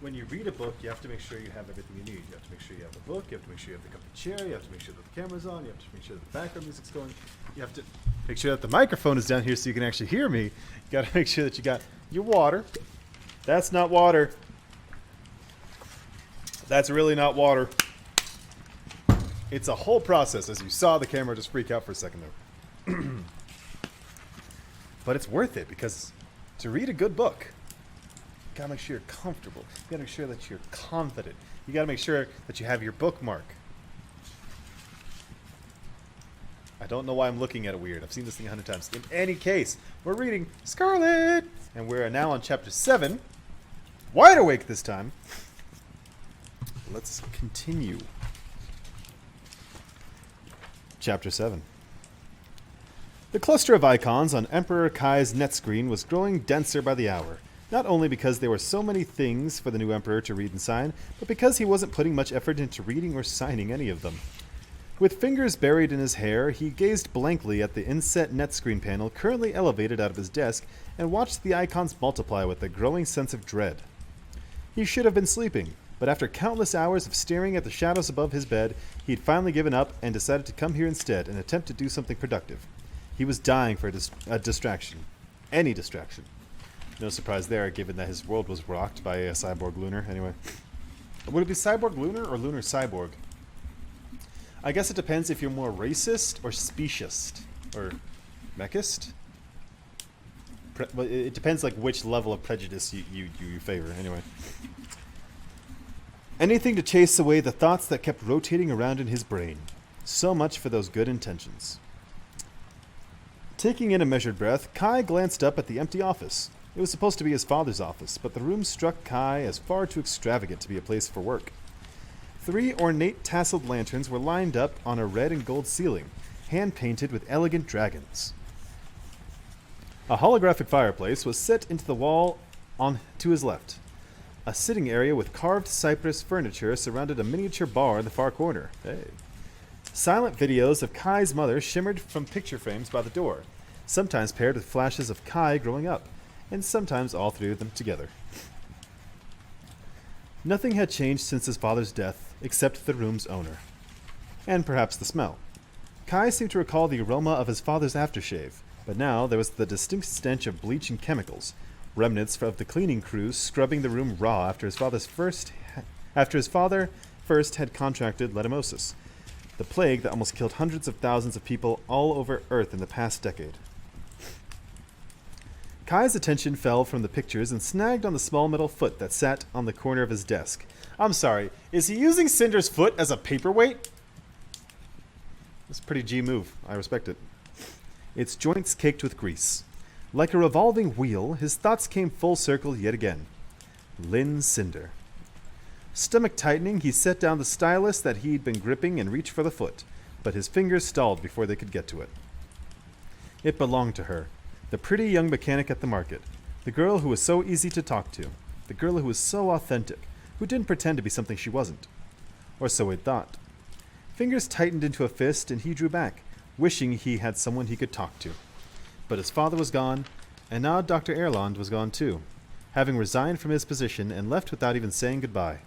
when you read a book, you have to make sure you have everything you need. You have to make sure you have the book. You have to make sure you have the comfy chair. You have to make sure that the camera's on. You have to make sure that the background music's going. You have to make sure that the microphone is down here so you can actually hear me. You got to make sure that you got your water. That's not water. That's really not water. It's a whole process. As you saw the camera just freak out for a second there. But it's worth it because to read a good book, you gotta make sure you're comfortable. You gotta make sure that you're confident. You gotta make sure that you have your bookmark. I don't know why I'm looking at it weird. I've seen this thing 100 times. In any case, we're reading Scarlet, and we're now on chapter 7. Wide awake this time. Let's continue. Chapter 7. The cluster of icons on Emperor Kai's net screen was growing denser by the hour. Not only because there were so many things for the new emperor to read and sign, but because he wasn't putting much effort into reading or signing any of them. With fingers buried in his hair, he gazed blankly at the inset net screen panel currently elevated out of his desk and watched the icons multiply with a growing sense of dread. He should have been sleeping, but after countless hours of staring at the shadows above his bed, he'd finally given up and decided to come here instead and attempt to do something productive. He was dying for a distraction. Any distraction. No surprise there, given that his world was rocked by a cyborg Lunar. Anyway. Would it be cyborg Lunar or Lunar cyborg? I guess it depends if you're more racist or speciest. Or mechist? Well, it depends like which level of prejudice you favor. Anyway. Anything to chase away the thoughts that kept rotating around in his brain. So much for those good intentions. Taking in a measured breath, Kai glanced up at the empty office. It was supposed to be his father's office, but the room struck Kai as far too extravagant to be a place for work. 3 ornate tasseled lanterns were lined up on a red and gold ceiling, hand-painted with elegant dragons. A holographic fireplace was set into the wall on to his left. A sitting area with carved cypress furniture surrounded a miniature bar in the far corner. Hey. Silent videos of Kai's mother shimmered from picture frames by the door, sometimes paired with flashes of Kai growing up, and sometimes all 3 of them together. Nothing had changed since his father's death, except the room's owner. And perhaps the smell. Kai seemed to recall the aroma of his father's aftershave, but now there was the distinct stench of bleach and chemicals, remnants of the cleaning crews scrubbing the room raw after his father first had contracted leishmaniasis, the plague that almost killed hundreds of thousands of people all over Earth in the past decade. Kai's attention fell from the pictures and snagged on the small metal foot that sat on the corner of his desk. I'm sorry, is he using Cinder's foot as a paperweight? That's a pretty G move. I respect it. Its joints caked with grease. Like a revolving wheel, his thoughts came full circle yet again. Lynn Cinder. Stomach tightening, he set down the stylus that he'd been gripping and reached for the foot, but his fingers stalled before they could get to it. It belonged to her. The pretty young mechanic at the market. The girl who was so easy to talk to. The girl who was so authentic. Who didn't pretend to be something she wasn't. Or so he'd thought. Fingers tightened into a fist and he drew back, wishing he had someone he could talk to. But his father was gone, and now Dr. Erland was gone too, having resigned from his position and left without even saying goodbye.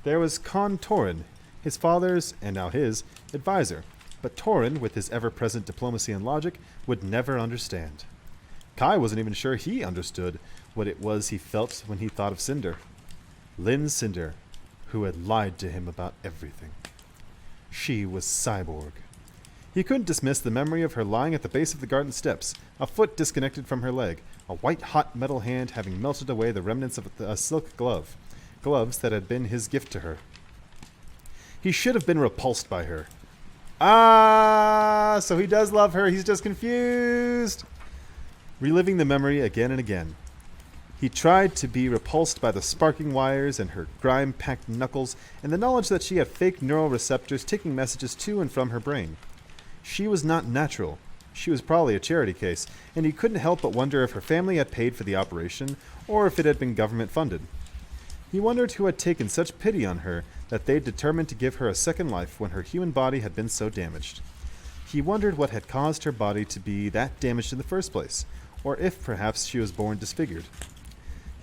There was Con Torin, his father's, and now his, advisor. But Torin, with his ever-present diplomacy and logic, would never understand. Kai wasn't even sure he understood what it was he felt when he thought of Cinder. Lynn Cinder, who had lied to him about everything. She was cyborg. He couldn't dismiss the memory of her lying at the base of the garden steps, a foot disconnected from her leg, a white-hot metal hand having melted away the remnants of a silk glove, gloves that had been his gift to her. He should have been repulsed by her. Ah, so he does love her. He's just confused. Reliving the memory again and again. He tried to be repulsed by the sparking wires and her grime-packed knuckles and the knowledge that she had fake neural receptors taking messages to and from her brain. She was not natural. She was probably a charity case, and he couldn't help but wonder if her family had paid for the operation or if it had been government-funded. He wondered who had taken such pity on her that they'd determined to give her a second life when her human body had been so damaged. He wondered what had caused her body to be that damaged in the first place, or if perhaps she was born disfigured.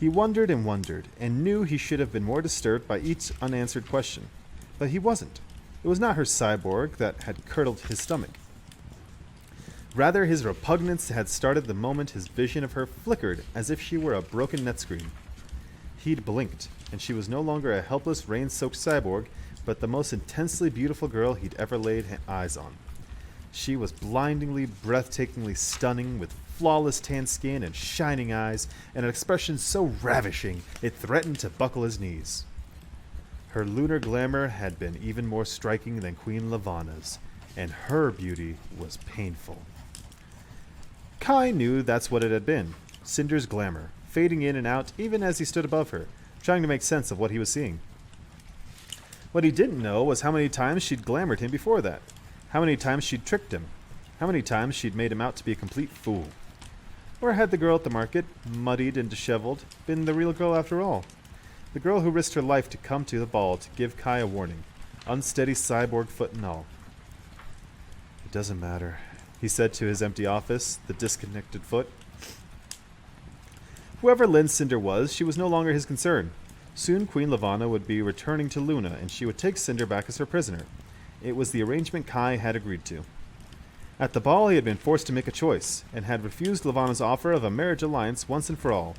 He wondered and knew he should have been more disturbed by each unanswered question. But he wasn't. It was not her cyborg that had curdled his stomach. Rather, his repugnance had started the moment his vision of her flickered as if she were a broken net screen. He'd blinked, and she was no longer a helpless, rain-soaked cyborg, but the most intensely beautiful girl he'd ever laid eyes on. She was blindingly, breathtakingly stunning, with flawless tan skin and shining eyes, and an expression so ravishing it threatened to buckle his knees. Her lunar glamour had been even more striking than Queen Levana's, and her beauty was painful. Kai knew that's what it had been, Cinder's glamour, fading in and out even as he stood above her, trying to make sense of what he was seeing. What he didn't know was how many times she'd glamored him before that, how many times she'd tricked him, how many times she'd made him out to be a complete fool. Or had the girl at the market, muddied and disheveled, been the real girl after all? The girl who risked her life to come to the ball to give Kai a warning, unsteady cyborg foot and all. It doesn't matter, he said to his empty office, the disconnected foot. Whoever Lynn Cinder was, she was no longer his concern. Soon Queen Levana would be returning to Luna, and she would take Cinder back as her prisoner. It was the arrangement Kai had agreed to. At the ball, he had been forced to make a choice, and had refused Levana's offer of a marriage alliance once and for all.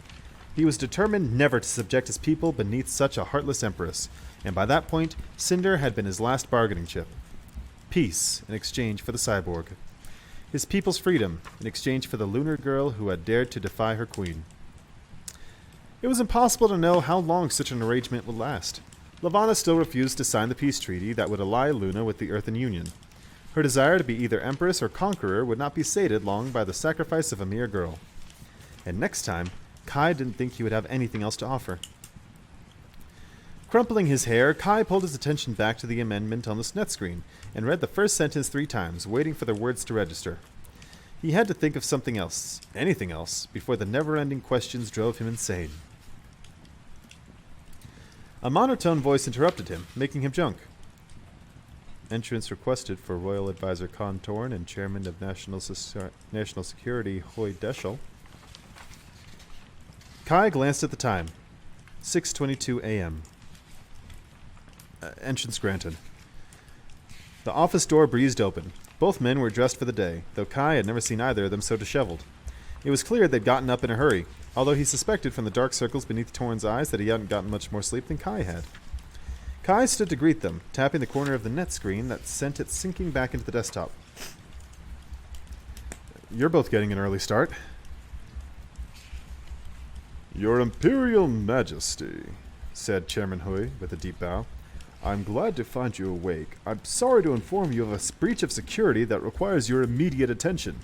He was determined never to subject his people beneath such a heartless empress, and by that point, Cinder had been his last bargaining chip. Peace in exchange for the cyborg. His people's freedom in exchange for the lunar girl who had dared to defy her queen. It was impossible to know how long such an arrangement would last. Levana still refused to sign the peace treaty that would ally Luna with the Earthen Union. Her desire to be either empress or conqueror would not be sated long by the sacrifice of a mere girl. And next time, Kai didn't think he would have anything else to offer. Crumpling his hair, Kai pulled his attention back to the amendment on the net screen and read the first sentence 3 times, waiting for the words to register. He had to think of something else, anything else, before the never-ending questions drove him insane. A monotone voice interrupted him, making him jump. Entrance requested for Royal Advisor Khan Torn and Chairman of National Security Hoy Deschel. Kai glanced at the time. 6:22 a.m. Entrance granted. The office door breezed open. Both men were dressed for the day, though Kai had never seen either of them so disheveled. It was clear they'd gotten up in a hurry, although he suspected from the dark circles beneath Torn's eyes that he hadn't gotten much more sleep than Kai had. Kai stood to greet them, tapping the corner of the net screen that sent it sinking back into the desktop. You're both getting an early start. Your Imperial Majesty, said Chairman Hui with a deep bow. I'm glad to find you awake. I'm sorry to inform you of a breach of security that requires your immediate attention.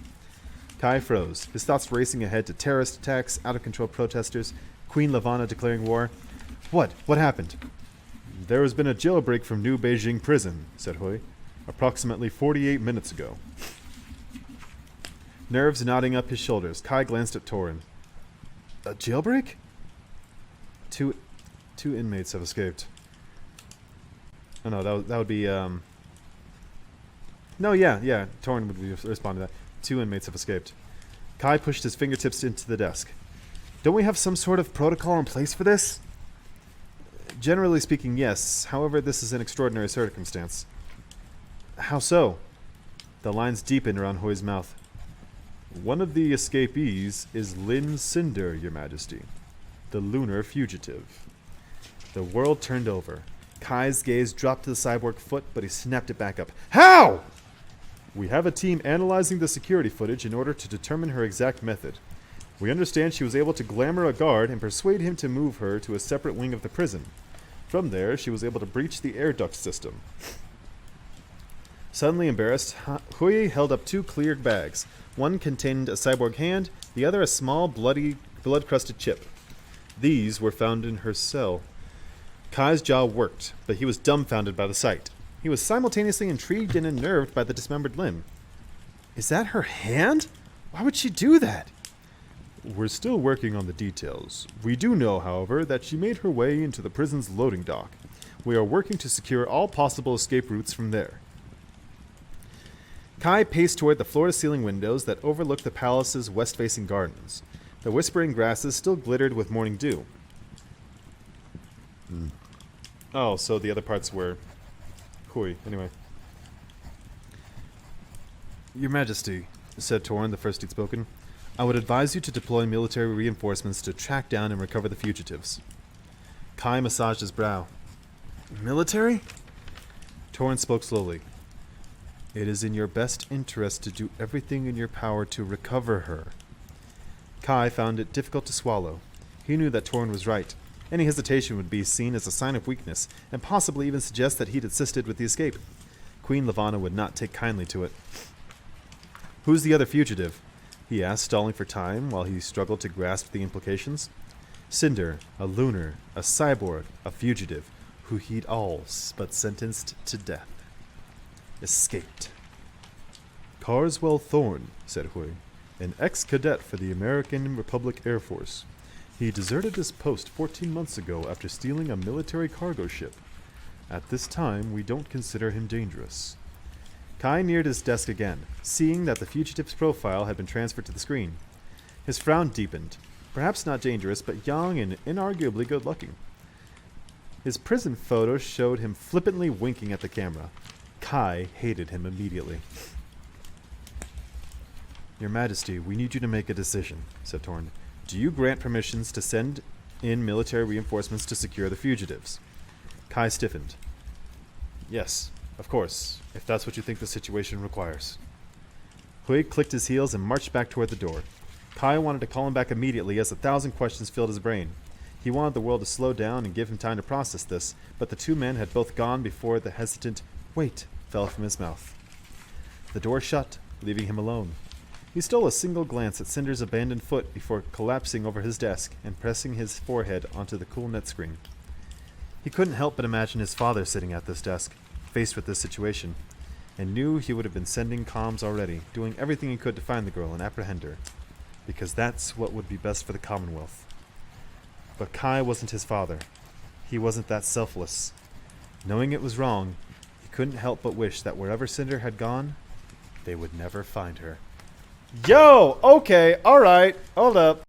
Kai froze, his thoughts racing ahead to terrorist attacks, out-of-control protesters, Queen Levana declaring war. What? What happened? There has been a jailbreak from New Beijing prison, said Hui, approximately 48 minutes ago. Nerves knotting up his shoulders, Kai glanced at Torin. A jailbreak? Two inmates have escaped. Oh no, that would be, No, yeah, Torin would respond to that. 2 inmates have escaped. Kai pushed his fingertips into the desk. Don't we have some sort of protocol in place for this? Generally speaking, yes. However, this is an extraordinary circumstance. How so? The lines deepened around Hui's mouth. One of the escapees is Lynn Cinder, Your Majesty, the lunar fugitive. The world turned over. Kai's gaze dropped to the cyborg foot, but he snapped it back up. How? We have a team analyzing the security footage in order to determine her exact method. We understand she was able to glamour a guard and persuade him to move her to a separate wing of the prison. From there, she was able to breach the air duct system. Suddenly embarrassed, Hui held up 2 clear bags. One contained a cyborg hand, the other a small, blood-crusted chip. These were found in her cell. Kai's jaw worked, but he was dumbfounded by the sight. He was simultaneously intrigued and unnerved by the dismembered limb. Is that her hand? Why would she do that? We're still working on the details. We do know, however, that she made her way into the prison's loading dock. We are working to secure all possible escape routes from there. Kai paced toward the floor-to-ceiling windows that overlooked the palace's west-facing gardens. The whispering grasses still glittered with morning dew. Oh, so the other parts were... Hui, anyway. Your Majesty, said Torn, the first he'd spoken, I would advise you to deploy military reinforcements to track down and recover the fugitives. Kai massaged his brow. Military? Torn spoke slowly. It is in your best interest to do everything in your power to recover her. Kai found it difficult to swallow. He knew that Torn was right. Any hesitation would be seen as a sign of weakness, and possibly even suggest that he'd assisted with the escape. Queen Lavanna would not take kindly to it. Who's the other fugitive? He asked, stalling for time while he struggled to grasp the implications. Cinder, a lunar, a cyborg, a fugitive, who he'd all but sentenced to death. Escaped. Carswell Thorne, said Hui, an ex-cadet for the American Republic Air Force. He deserted his post 14 months ago after stealing a military cargo ship. At this time, we don't consider him dangerous. Kai neared his desk again, seeing that the fugitive's profile had been transferred to the screen. His frown deepened. Perhaps not dangerous, but young and inarguably good-looking. His prison photo showed him flippantly winking at the camera. Kai hated him immediately. Your Majesty, we need you to make a decision, said Torn. Do you grant permissions to send in military reinforcements to secure the fugitives? Kai stiffened. Yes, of course, if that's what you think the situation requires. Hui clicked his heels and marched back toward the door. Kai wanted to call him back immediately as 1,000 questions filled his brain. He wanted the world to slow down and give him time to process this, but the two men had both gone before the hesitant "wait" fell from his mouth. The door shut, leaving him alone. He stole a single glance at Cinder's abandoned foot before collapsing over his desk and pressing his forehead onto the cool net screen. He couldn't help but imagine his father sitting at this desk, faced with this situation, and knew he would have been sending comms already, doing everything he could to find the girl and apprehend her, because that's what would be best for the Commonwealth. But Kai wasn't his father. He wasn't that selfless. Knowing it was wrong, he couldn't help but wish that wherever Cinder had gone, they would never find her. Yo! Okay, alright, hold up.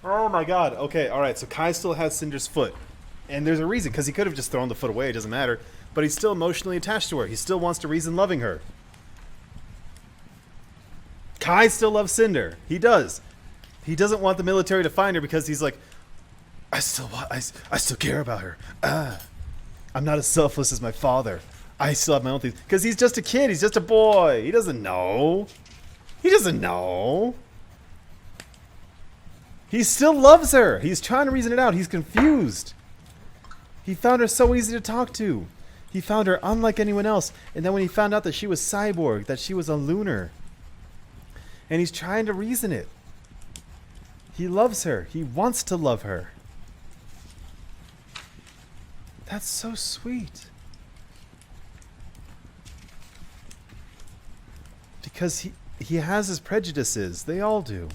Oh my god, okay, alright, so Kai still has Cinder's foot. And there's a reason, because he could have just thrown the foot away, it doesn't matter. But he's still emotionally attached to her. He still wants to reason loving her. Kai still loves Cinder. He does. He doesn't want the military to find her because he's like, I still care about her. I'm not as selfless as my father. I still have my own things. Because he's just a kid. He's just a boy. He doesn't know. He doesn't know. He still loves her. He's trying to reason it out. He's confused. He found her so easy to talk to. He found her unlike anyone else. And then when he found out that she was cyborg, that she was a lunar, and he's trying to reason it. He loves her. He wants to love her. That's so sweet. Because he has his prejudices. They all do.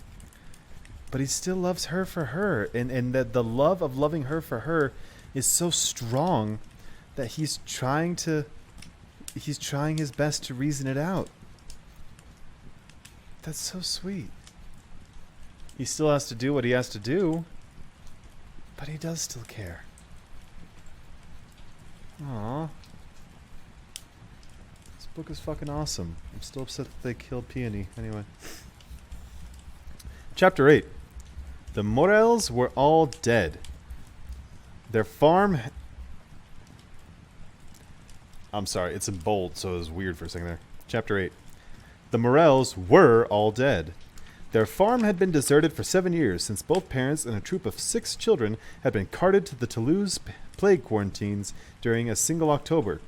But he still loves her for her. And that the love of loving her for her is so strong that he's trying his best to reason it out. That's so sweet. He still has to do what he has to do, but he does still care. Aww. This book is fucking awesome. I'm still upset that they killed Peony. Anyway. Chapter 8. The Morels were all dead. Their farm... I'm sorry, it's in bold, so it was weird for a second there. Chapter 8. The Morels were all dead. Their farm had been deserted for 7 years since both parents and a troop of 6 children had been carted to the Toulouse plague quarantines during a single October,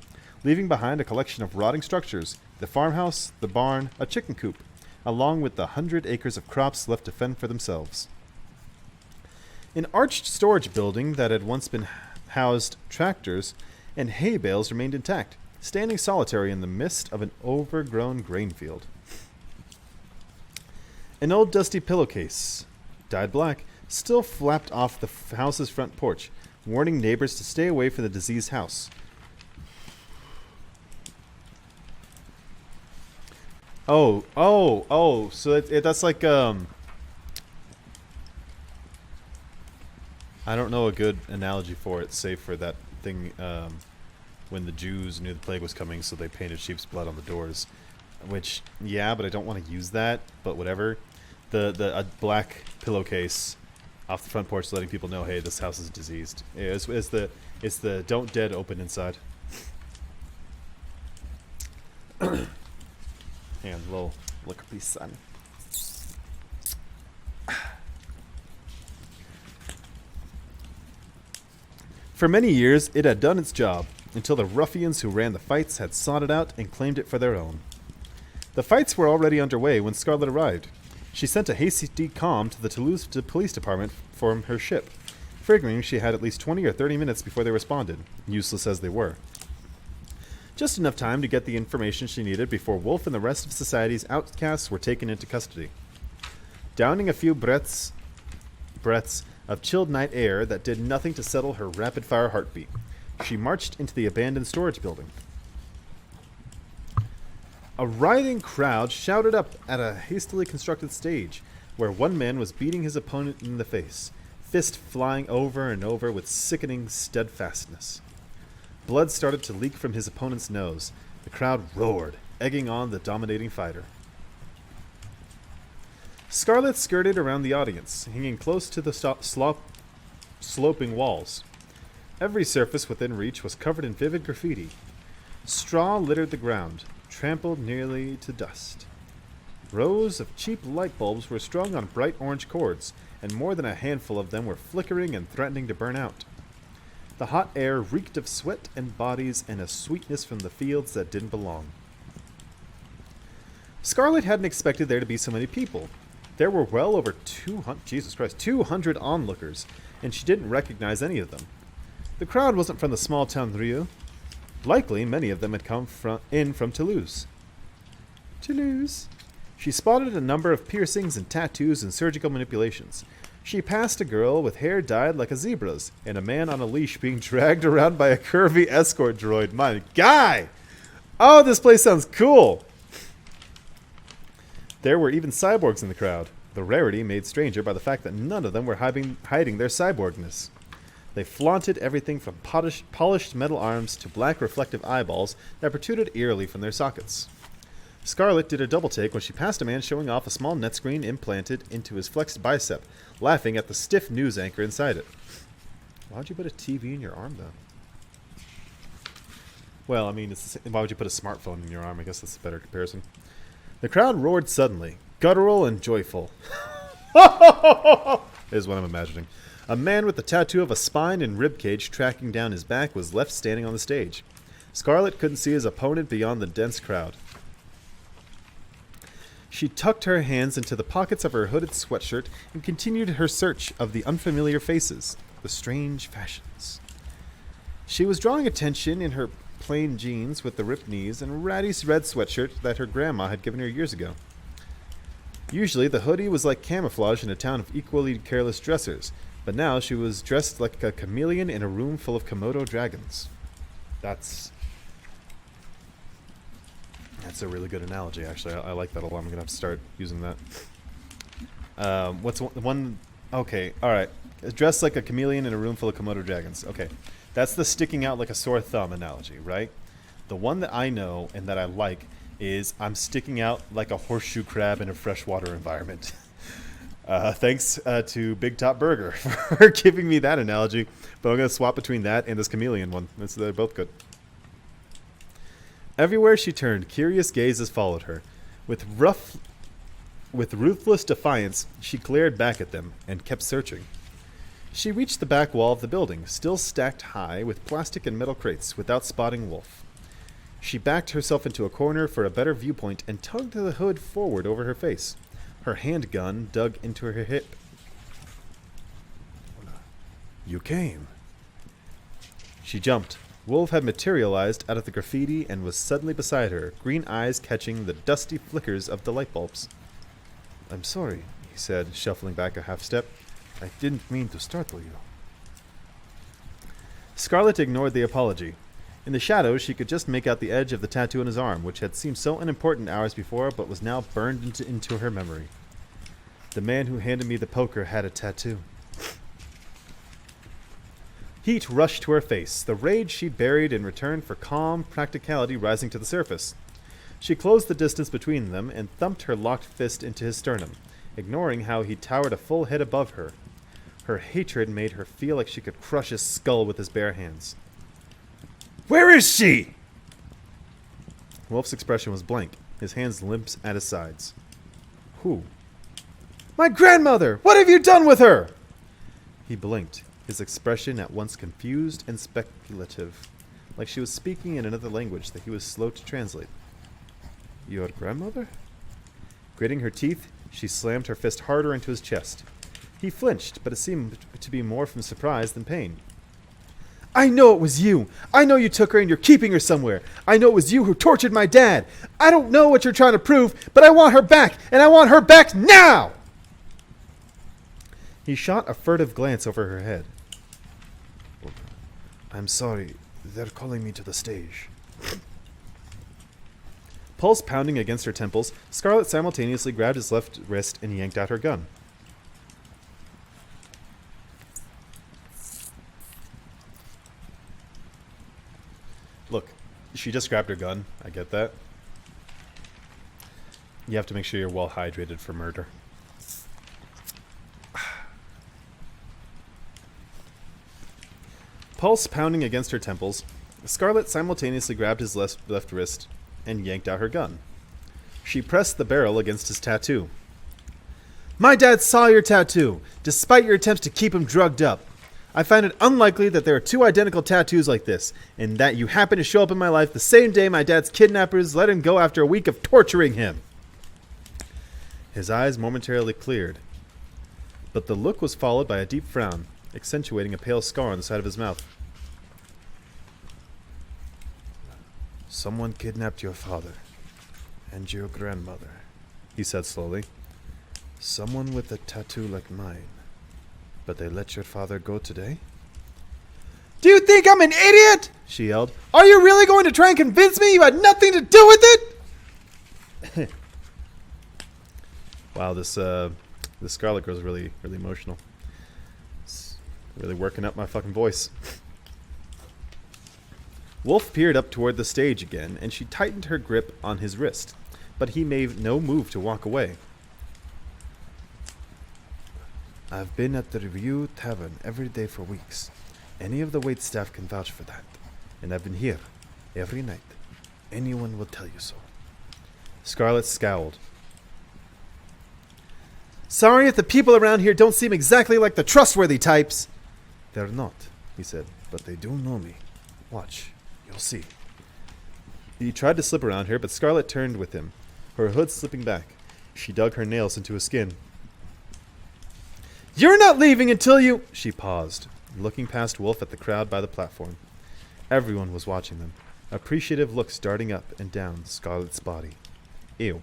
leaving behind a collection of rotting structures, the farmhouse, the barn, a chicken coop, along with the 100 acres of crops left to fend for themselves. An arched storage building that had once been housed tractors and hay bales remained intact, standing solitary in the midst of an overgrown grain field. An old dusty pillowcase, dyed black, still flapped off the house's front porch, warning neighbors to stay away from the diseased house. Oh, so that's like, I don't know a good analogy for it, save for that thing when the Jews knew the plague was coming, so they painted sheep's blood on the doors. Which, yeah, but I don't want to use that. But whatever. A black pillowcase off the front porch, letting people know, hey, this house is diseased. Yeah, it's the don't dead open inside. And a little liquor, please, son. For many years, it had done its job, until the ruffians who ran the fights had sought it out and claimed it for their own. The fights were already underway when Scarlet arrived. She sent a hasty comm to the Toulouse police department from her ship, figuring she had at least 20 or 30 minutes before they responded, useless as they were. Just enough time to get the information she needed before Wolf and the rest of society's outcasts were taken into custody. Downing a few breaths of chilled night air that did nothing to settle her rapid-fire heartbeat, she marched into the abandoned storage building. A rioting crowd shouted up at a hastily constructed stage, where one man was beating his opponent in the face, fist flying over and over with sickening steadfastness. Blood started to leak from his opponent's nose. The crowd roared, egging on the dominating fighter. Scarlet skirted around the audience, hanging close to the sloping walls. Every surface within reach was covered in vivid graffiti. Straw littered the ground, trampled nearly to dust. Rows of cheap light bulbs were strung on bright orange cords, and more than a handful of them were flickering and threatening to burn out. The hot air reeked of sweat and bodies and a sweetness from the fields that didn't belong. Scarlet hadn't expected there to be so many people. There were well over 200 onlookers, and she didn't recognize any of them. The crowd wasn't from the small town Rieux. Likely, many of them had come in from Toulouse. Toulouse. She spotted a number of piercings and tattoos and surgical manipulations. She passed a girl with hair dyed like a zebra's, and a man on a leash being dragged around by a curvy escort droid. My guy! Oh, this place sounds cool! There were even cyborgs in the crowd, the rarity made stranger by the fact that none of them were hiding their cyborgness. They flaunted everything from polished metal arms to black reflective eyeballs that protruded eerily from their sockets. Scarlet did a double-take when she passed a man showing off a small net screen implanted into his flexed bicep, laughing at the stiff news anchor inside it. Why'd you put a TV in your arm, though? Well, I mean, why would you put a smartphone in your arm? I guess that's a better comparison. The crowd roared suddenly, guttural and joyful. Is what I'm imagining. A man with the tattoo of a spine and ribcage tracking down his back was left standing on the stage. Scarlet couldn't see his opponent beyond the dense crowd. She tucked her hands into the pockets of her hooded sweatshirt and continued her search of the unfamiliar faces, the strange fashions. She was drawing attention in her plain jeans with the ripped knees and ratty red sweatshirt that her grandma had given her years ago. Usually the hoodie was like camouflage in a town of equally careless dressers, but now she was dressed like a chameleon in a room full of Komodo dragons. That's a really good analogy, actually. I like that a lot. I'm going to have to start using that. What's one? Okay, all right. Dressed like a chameleon in a room full of Komodo dragons. Okay. That's the sticking out like a sore thumb analogy, right? The one that I know and that I like is I'm sticking out like a horseshoe crab in a freshwater environment. Thanks to Big Top Burger for giving me that analogy. But I'm going to swap between that and this chameleon one. They're both good. Everywhere she turned, curious gazes followed her. With ruthless defiance, she glared back at them and kept searching. She reached the back wall of the building, still stacked high with plastic and metal crates, without spotting Wolf. She backed herself into a corner for a better viewpoint and tugged the hood forward over her face. Her handgun dug into her hip. You came. She jumped. Wolf had materialized out of the graffiti and was suddenly beside her, green eyes catching the dusty flickers of the light bulbs. I'm sorry, he said, shuffling back a half step. I didn't mean to startle you. Scarlet ignored the apology. In the shadows, she could just make out the edge of the tattoo on his arm, which had seemed so unimportant hours before, but was now burned into her memory. The man who handed me the poker had a tattoo. Heat rushed to her face, the rage she buried in return for calm practicality rising to the surface. She closed the distance between them and thumped her locked fist into his sternum, ignoring how he towered a full head above her. Her hatred made her feel like she could crush his skull with his bare hands. "Where is she?" Wolf's expression was blank, his hands limp at his sides. "Who?" "My grandmother! What have you done with her?" He blinked, his expression at once confused and speculative, like she was speaking in another language that he was slow to translate. "Your grandmother?" Gritting her teeth, she slammed her fist harder into his chest. He flinched, but it seemed to be more from surprise than pain. "I know it was you! I know you took her and you're keeping her somewhere! I know it was you who tortured my dad! I don't know what you're trying to prove, but I want her back, and I want her back now!" He shot a furtive glance over her head. "I'm sorry. They're calling me to the stage." Pulse pounding against her temples, Scarlet simultaneously grabbed his left wrist and yanked out her gun. Look, she just grabbed her gun. I get that. You have to make sure you're well hydrated for murder. Pulse pounding against her temples, Scarlet simultaneously grabbed his left wrist and yanked out her gun. She pressed the barrel against his tattoo. "My dad saw your tattoo, despite your attempts to keep him drugged up. I find it unlikely that there are two identical tattoos like this, and that you happen to show up in my life the same day my dad's kidnappers let him go after a week of torturing him." His eyes momentarily cleared, but the look was followed by a deep frown, accentuating a pale scar on the side of his mouth. "Someone kidnapped your father and your grandmother," he said slowly. "Someone with a tattoo like mine. But they let your father go today?" "Do you think I'm an idiot?" she yelled. "Are you really going to try and convince me you had nothing to do with it?" Wow, this Scarlet girl's really emotional. It's really working up my fucking voice. Wolf peered up toward the stage again, and she tightened her grip on his wrist, but he made no move to walk away. "I've been at the Review Tavern every day for weeks. Any of the waitstaff can vouch for that. And I've been here every night. Anyone will tell you so." Scarlet scowled. "Sorry if the people around here don't seem exactly like the trustworthy types." "They're not," he said, "but they do know me. Watch. You'll see." He tried to slip around her, but Scarlet turned with him, her hood slipping back. She dug her nails into his skin. "You're not leaving until you—" She paused, looking past Wolf at the crowd by the platform. Everyone was watching them, appreciative looks darting up and down Scarlet's body. Ew.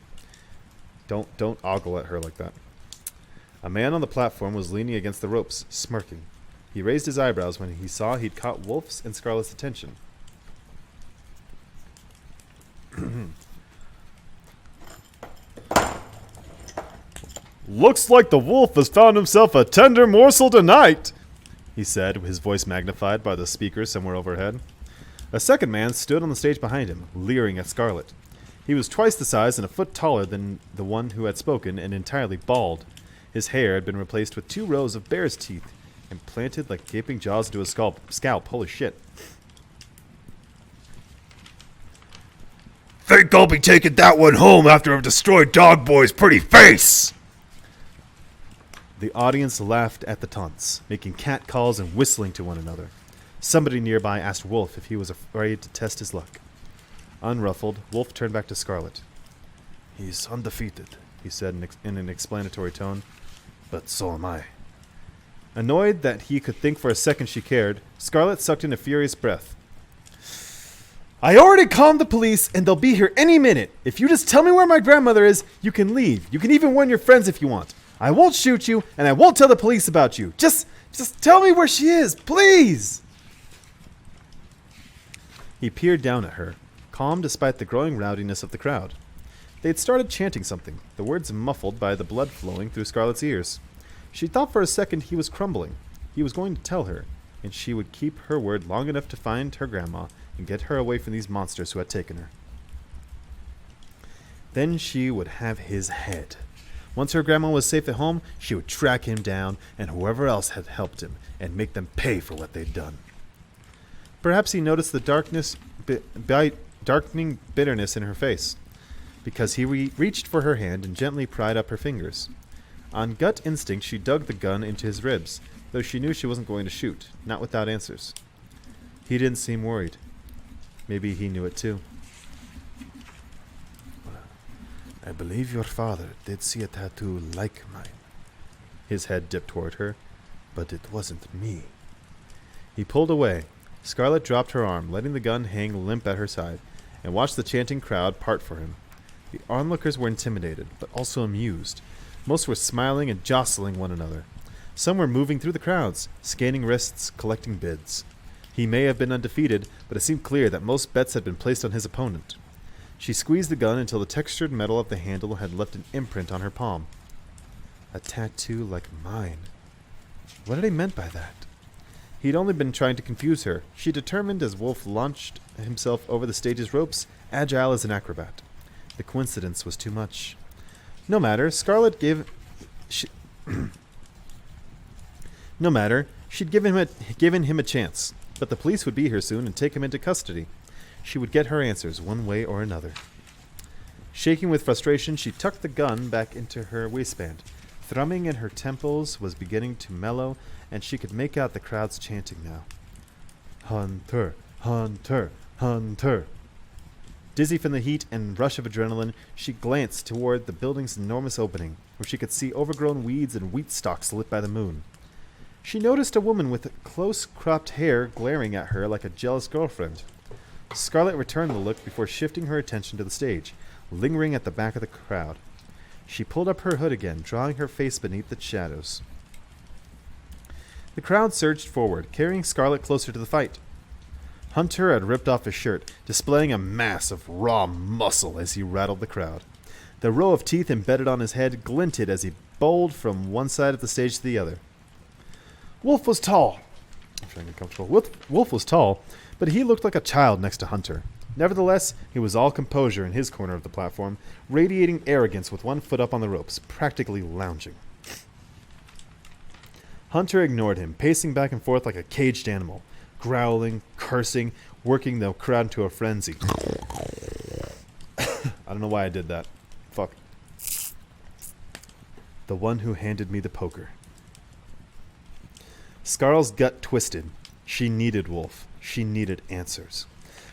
Don't ogle at her like that. A man on the platform was leaning against the ropes, smirking. He raised his eyebrows when he saw he'd caught Wolf's and Scarlet's attention. "Looks like the wolf has found himself a tender morsel tonight," he said, his voice magnified by the speaker somewhere overhead. A second man stood on the stage behind him, leering at Scarlet. He was twice the size and a foot taller than the one who had spoken, and entirely bald. His hair had been replaced with 2 rows of bear's teeth, and planted like gaping jaws into his scalp. Holy shit. "Think I'll be taking that one home after I've destroyed Dog Boy's pretty face!" The audience laughed at the taunts, making cat calls and whistling to one another. Somebody nearby asked Wolf if he was afraid to test his luck. Unruffled, Wolf turned back to Scarlet. "He's undefeated," he said in an explanatory tone. "But so am I." Annoyed that he could think for a second she cared, Scarlet sucked in a furious breath. "I already calmed the police, and they'll be here any minute. If you just tell me where my grandmother is, you can leave. You can even warn your friends if you want. I won't shoot you, and I won't tell the police about you. Just tell me where she is, please!" He peered down at her, calm despite the growing rowdiness of the crowd. They had started chanting something, the words muffled by the blood flowing through Scarlet's ears. She thought for a second he was crumbling. He was going to tell her. and she would keep her word long enough to find her grandma and get her away from these monsters who had taken her. Then she would have his head. Once her grandma was safe at home, she would track him down and whoever else had helped him and make them pay for what they'd done. Perhaps he noticed the darkening bitterness in her face, because he reached for her hand and gently pried up her fingers. On gut instinct, she dug the gun into his ribs, though she knew she wasn't going to shoot, not without answers. He didn't seem worried. Maybe he knew it too. I believe your father did see a tattoo like mine. His head dipped toward her, but it wasn't me. He pulled away. Scarlet dropped her arm, letting the gun hang limp at her side, and watched the chanting crowd part for him. The onlookers were intimidated, but also amused. Most were smiling and jostling one another. Some were moving through the crowds, scanning wrists, collecting bids. He may have been undefeated, but it seemed clear that most bets had been placed on his opponent. She squeezed the gun until the textured metal of the handle had left an imprint on her palm. A tattoo like mine. What had he meant by that? He'd only been trying to confuse her. She determined as Wolf launched himself over the stage's ropes, agile as an acrobat. The coincidence was too much. No matter, No matter, she'd given him a chance, but the police would be here soon and take him into custody. She would get her answers one way or another. Shaking with frustration, she tucked the gun back into her waistband. Thrumming in her temples was beginning to mellow, and she could make out the crowds chanting now. Hunter, Hunter, Hunter. Dizzy from the heat and rush of adrenaline, she glanced toward the building's enormous opening, where she could see overgrown weeds and wheat stalks lit by the moon. She noticed a woman with close-cropped hair glaring at her like a jealous girlfriend. Scarlet returned the look before shifting her attention to the stage, lingering at the back of the crowd. She pulled up her hood again, drawing her face beneath the shadows. The crowd surged forward, carrying Scarlet closer to the fight. Hunter had ripped off his shirt, displaying a mass of raw muscle as he rattled the crowd. The row of teeth embedded on his head glinted as he bowled from one side of the stage to the other. Wolf was tall. I'm trying to get comfortable. Wolf was tall, but he looked like a child next to Hunter. Nevertheless, he was all composure in his corner of the platform, radiating arrogance with one foot up on the ropes, practically lounging. Hunter ignored him, pacing back and forth like a caged animal, growling, cursing, working the crowd into a frenzy. I don't know why I did that. Fuck. The one who handed me the poker. Scarlet's gut twisted. She needed Wolf. She needed answers.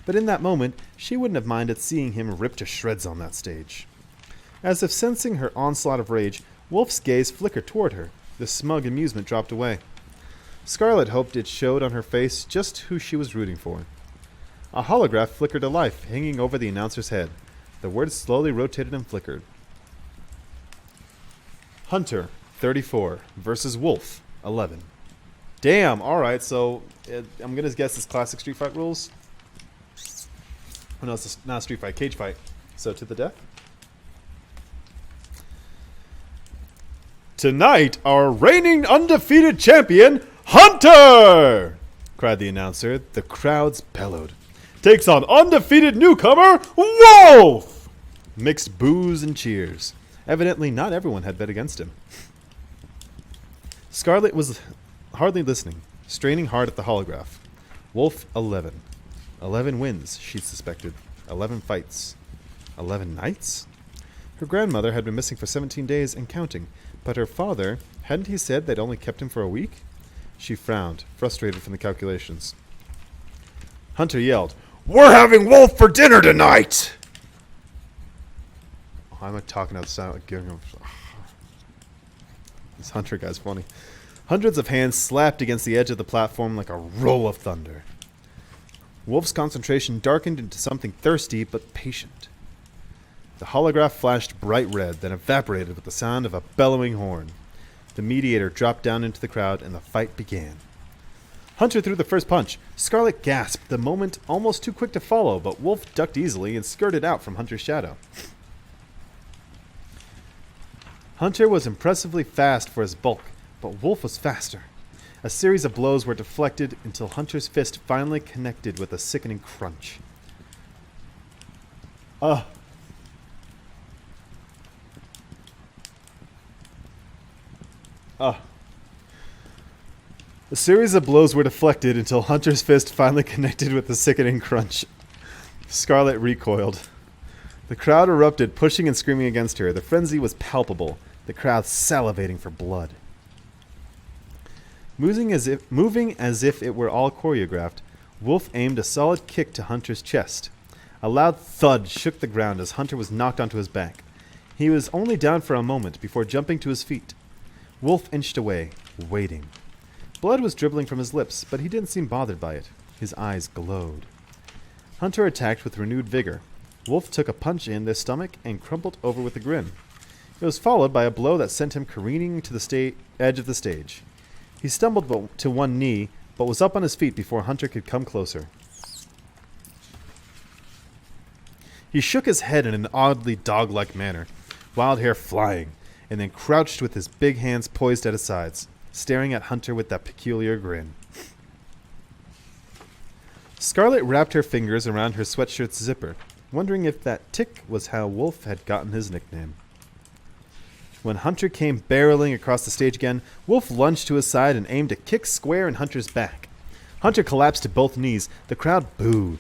But in that moment, she wouldn't have minded seeing him ripped to shreds on that stage. As if sensing her onslaught of rage, Wolf's gaze flickered toward her. The smug amusement dropped away. Scarlet hoped it showed on her face just who she was rooting for. A holograph flickered to life, hanging over the announcer's head. The words slowly rotated and flickered. Hunter, 34, versus Wolf, 11. Damn, alright, so I'm going to guess it's classic Street Fight rules. Oh no, it's not a Street Fight, cage fight. So to the death. Tonight, our reigning undefeated champion, Hunter! Cried the announcer. The crowds bellowed. Takes on undefeated newcomer, Wolf! Mixed boos and cheers. Evidently, not everyone had bet against him. Scarlet was hardly listening, straining hard at the holograph. Wolf, 11. 11 wins, she suspected. 11 fights. 11 nights? Her grandmother had been missing for 17 days and counting, but her father, hadn't he said they'd only kept him for a week? She frowned, frustrated from the calculations. Hunter yelled, We're having Wolf for dinner tonight! Oh, I'm talking outside. This Hunter guy's funny. Hundreds of hands slapped against the edge of the platform like a roll of thunder. Wolf's concentration darkened into something thirsty but patient. The holograph flashed bright red, then evaporated with the sound of a bellowing horn. The mediator dropped down into the crowd, and the fight began. Hunter threw the first punch. Scarlet gasped, the moment almost too quick to follow, but Wolf ducked easily and skirted out from Hunter's shadow. Hunter was impressively fast for his bulk, but Wolf was faster. A series of blows were deflected until Hunter's fist finally connected with a sickening crunch. Ugh. Ugh. A series of blows were deflected until Hunter's fist finally connected with a sickening crunch. Scarlet recoiled. The crowd erupted, pushing and screaming against her. The frenzy was palpable, the crowd salivating for blood. Moving as if it were all choreographed, Wolf aimed a solid kick to Hunter's chest. A loud thud shook the ground as Hunter was knocked onto his back. He was only down for a moment before jumping to his feet. Wolf inched away, waiting. Blood was dribbling from his lips, but he didn't seem bothered by it. His eyes glowed. Hunter attacked with renewed vigor. Wolf took a punch in the stomach and crumpled over with a grin. It was followed by a blow that sent him careening to the edge of the stage. He stumbled to one knee, but was up on his feet before Hunter could come closer. He shook his head in an oddly dog-like manner, wild hair flying, and then crouched with his big hands poised at his sides, staring at Hunter with that peculiar grin. Scarlet wrapped her fingers around her sweatshirt's zipper, wondering if that tick was how Wolf had gotten his nickname. When Hunter came barreling across the stage again, Wolf lunged to his side and aimed a kick square in Hunter's back. Hunter collapsed to both knees. The crowd booed.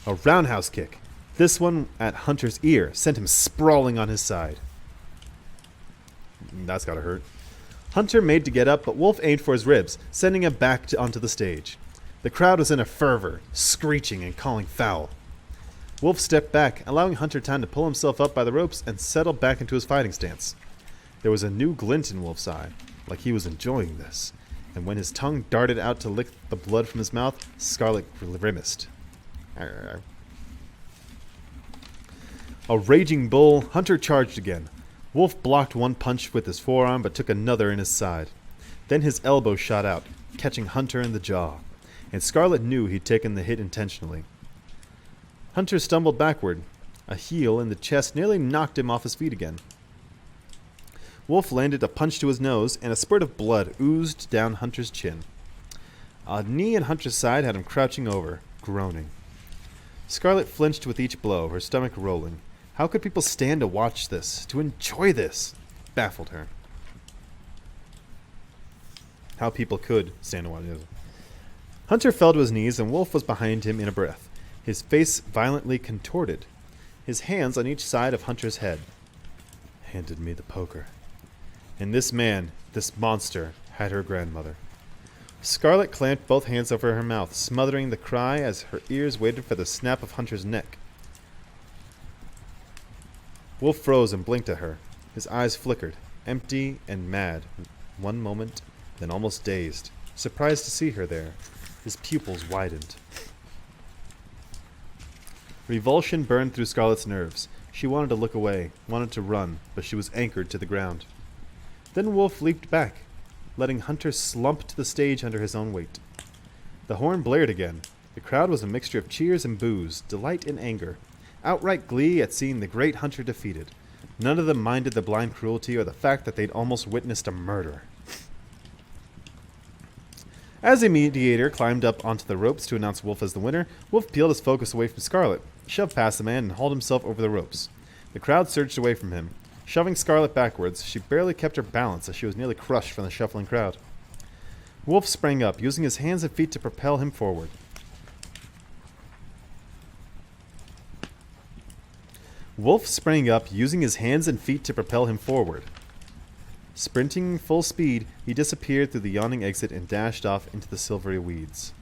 A roundhouse kick, this one at Hunter's ear, sent him sprawling on his side. That's gotta hurt. Hunter made to get up, but Wolf aimed for his ribs, sending him back onto the stage. The crowd was in a fervor, screeching and calling foul. Wolf stepped back, allowing Hunter time to pull himself up by the ropes and settle back into his fighting stance. There was a new glint in Wolf's eye, like he was enjoying this, and when his tongue darted out to lick the blood from his mouth, Scarlet grimaced. A raging bull, Hunter charged again. Wolf blocked one punch with his forearm, but took another in his side. Then his elbow shot out, catching Hunter in the jaw, and Scarlet knew he'd taken the hit intentionally. Hunter stumbled backward. A heel in the chest nearly knocked him off his feet again. Wolf landed a punch to his nose, and a spurt of blood oozed down Hunter's chin. A knee in Hunter's side had him crouching over, groaning. Scarlet flinched with each blow, her stomach rolling. How could people stand to watch this, to enjoy this? Baffled her. How people could stand to watch this. Hunter fell to his knees, and Wolf was behind him in a breath, his face violently contorted, his hands on each side of Hunter's head. Handed me the poker. And this man, this monster, had her grandmother. Scarlet clamped both hands over her mouth, smothering the cry as her ears waited for the snap of Hunter's neck. Wolf froze and blinked at her. His eyes flickered, empty and mad, one moment, then almost dazed, surprised to see her there. His pupils widened. Revulsion burned through Scarlet's nerves. She wanted to look away, wanted to run, but she was anchored to the ground. Then Wolf leaped back, letting Hunter slump to the stage under his own weight. The horn blared again. The crowd was a mixture of cheers and boos, delight and anger, outright glee at seeing the great Hunter defeated. None of them minded the blind cruelty or the fact that they'd almost witnessed a murder. As the mediator climbed up onto the ropes to announce Wolf as the winner, Wolf peeled his focus away from Scarlet, shoved past the man, and hauled himself over the ropes. The crowd surged away from him. Shoving Scarlet backwards, she barely kept her balance as she was nearly crushed from the shuffling crowd. Wolf sprang up, using his hands and feet to propel him forward. Sprinting full speed, he disappeared through the yawning exit and dashed off into the silvery weeds.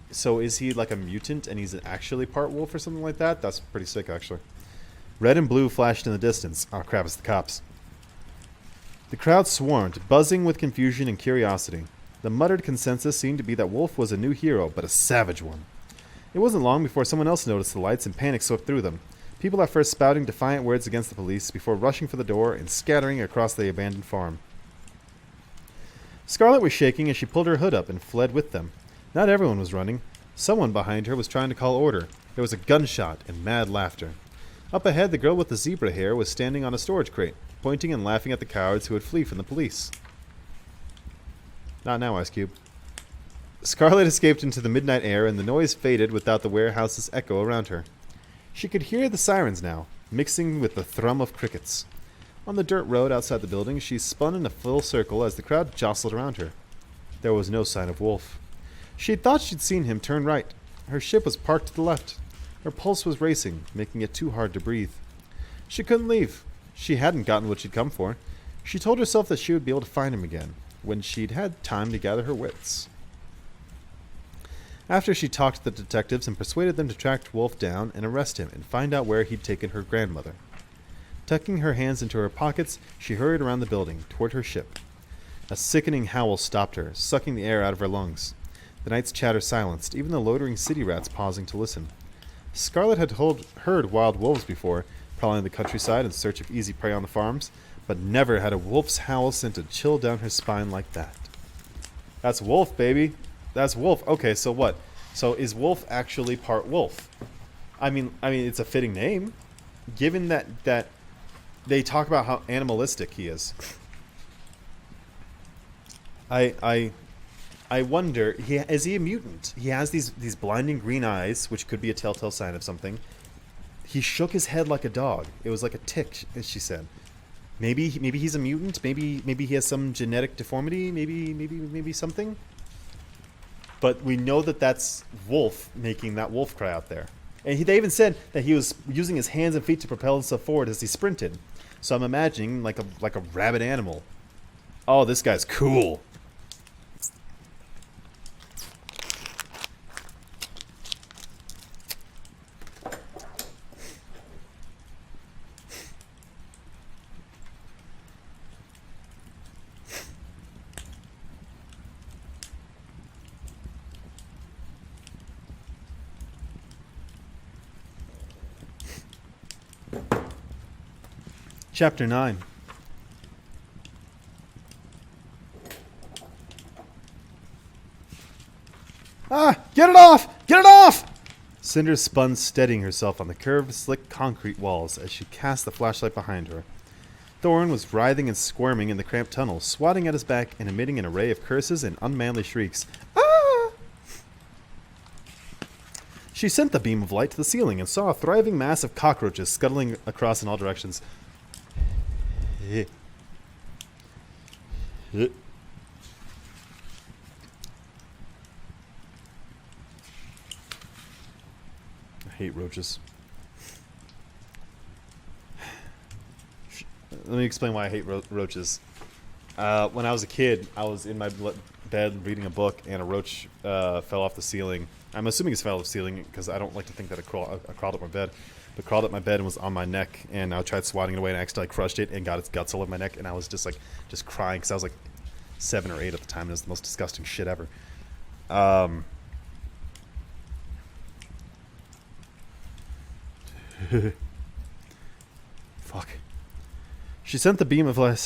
So is he like a mutant and he's actually part wolf or something like that? That's pretty sick, actually. Red and blue flashed in the distance. Oh crap, it's the cops. The crowd swarmed, buzzing with confusion and curiosity. The muttered consensus seemed to be that Wolf was a new hero, but a savage one. It wasn't long before someone else noticed the lights and panic swept through them. People at first spouting defiant words against the police before rushing for the door and scattering across the abandoned farm. Scarlet was shaking as she pulled her hood up and fled with them. Not everyone was running. Someone behind her was trying to call order. There was a gunshot and mad laughter. Up ahead, the girl with the zebra hair was standing on a storage crate, pointing and laughing at the cowards who would flee from the police. Not now, Ice Cube. Scarlet escaped into the midnight air, and the noise faded without the warehouse's echo around her. She could hear the sirens now, mixing with the thrum of crickets. On the dirt road outside the building, she spun in a full circle as the crowd jostled around her. There was no sign of Wolf. She had thought she'd seen him turn right. Her ship was parked to the left. Her pulse was racing, making it too hard to breathe. She couldn't leave. She hadn't gotten what she'd come for. She told herself that she would be able to find him again, when she'd had time to gather her wits. After she talked to the detectives and persuaded them to track Wolf down and arrest him and find out where he'd taken her grandmother. Tucking her hands into her pockets, she hurried around the building, toward her ship. A sickening howl stopped her, sucking the air out of her lungs. The night's chatter silenced, even the loitering city rats pausing to listen. Scarlet had heard wild wolves before, prowling the countryside in search of easy prey on the farms, but never had a wolf's howl sent a chill down her spine like that. That's Wolf, baby. That's Wolf. Okay, so what? So is Wolf actually part wolf? I mean, it's a fitting name, given that they talk about how animalistic he is. I wonder, is he a mutant? He has these blinding green eyes, which could be a telltale sign of something. He shook his head like a dog. It was like a tick, as she said. Maybe he's a mutant. Maybe he has some genetic deformity. Maybe something. But we know that that's Wolf making that wolf cry out there. And they even said that he was using his hands and feet to propel himself forward as he sprinted. So I'm imagining like a rabid animal. Oh, this guy's cool. Chapter 9. Ah! Get it off! Get it off! Cinder spun, steadying herself on the curved, slick concrete walls as she cast the flashlight behind her. Thorn was writhing and squirming in the cramped tunnel, swatting at his back and emitting an array of curses and unmanly shrieks. Ah! She sent the beam of light to the ceiling and saw a thriving mass of cockroaches scuttling across in all directions. I hate roaches. Let me explain why I hate roaches. When I was a kid, I was in my bed reading a book, and a roach fell off the ceiling. I'm assuming it fell off the ceiling because I don't like to think that it crawled up my bed. But crawled up my bed and was on my neck, and I tried swatting it away, and I accidentally crushed it and got its guts all over my neck, and I was just crying because I was like 7 or 8 at the time, and it was the most disgusting shit ever. Fuck. She sent the beam of light.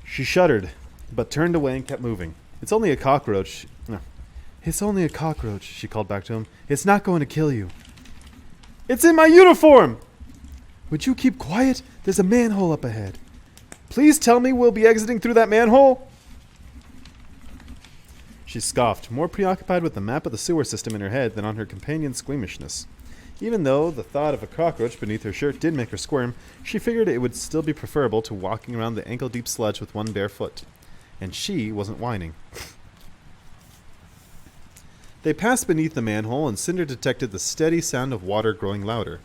She shuddered, but turned away and kept moving. It's only a cockroach. No. It's only a cockroach, she called back to him. It's not going to kill you. It's in my uniform! Would you keep quiet? There's a manhole up ahead. Please tell me we'll be exiting through that manhole? She scoffed, more preoccupied with the map of the sewer system in her head than on her companion's squeamishness. Even though the thought of a cockroach beneath her shirt did make her squirm, she figured it would still be preferable to walking around the ankle-deep sludge with one bare foot. And she wasn't whining. They passed beneath the manhole, and Cinder detected the steady sound of water growing louder.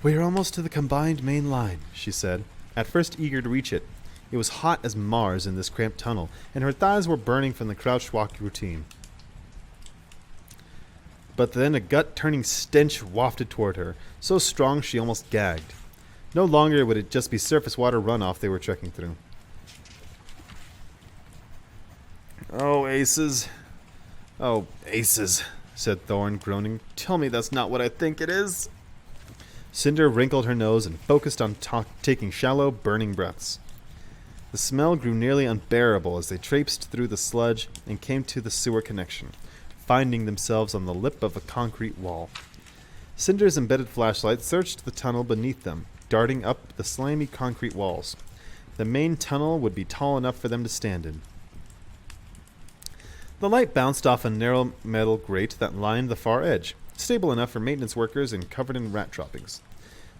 "We're almost to the combined main line," she said, at first eager to reach it. It was hot as Mars in this cramped tunnel, and her thighs were burning from the crouched walk routine. But then a gut-turning stench wafted toward her, so strong she almost gagged. No longer would it just be surface water runoff they were trekking through. "Oh, aces. Oh, aces," said Thorn, groaning. "Tell me that's not what I think it is." Cinder wrinkled her nose and focused on taking shallow, burning breaths. The smell grew nearly unbearable as they traipsed through the sludge and came to the sewer connection, finding themselves on the lip of a concrete wall. Cinder's embedded flashlight searched the tunnel beneath them, darting up the slimy concrete walls. The main tunnel would be tall enough for them to stand in. The light bounced off a narrow metal grate that lined the far edge, stable enough for maintenance workers and covered in rat droppings.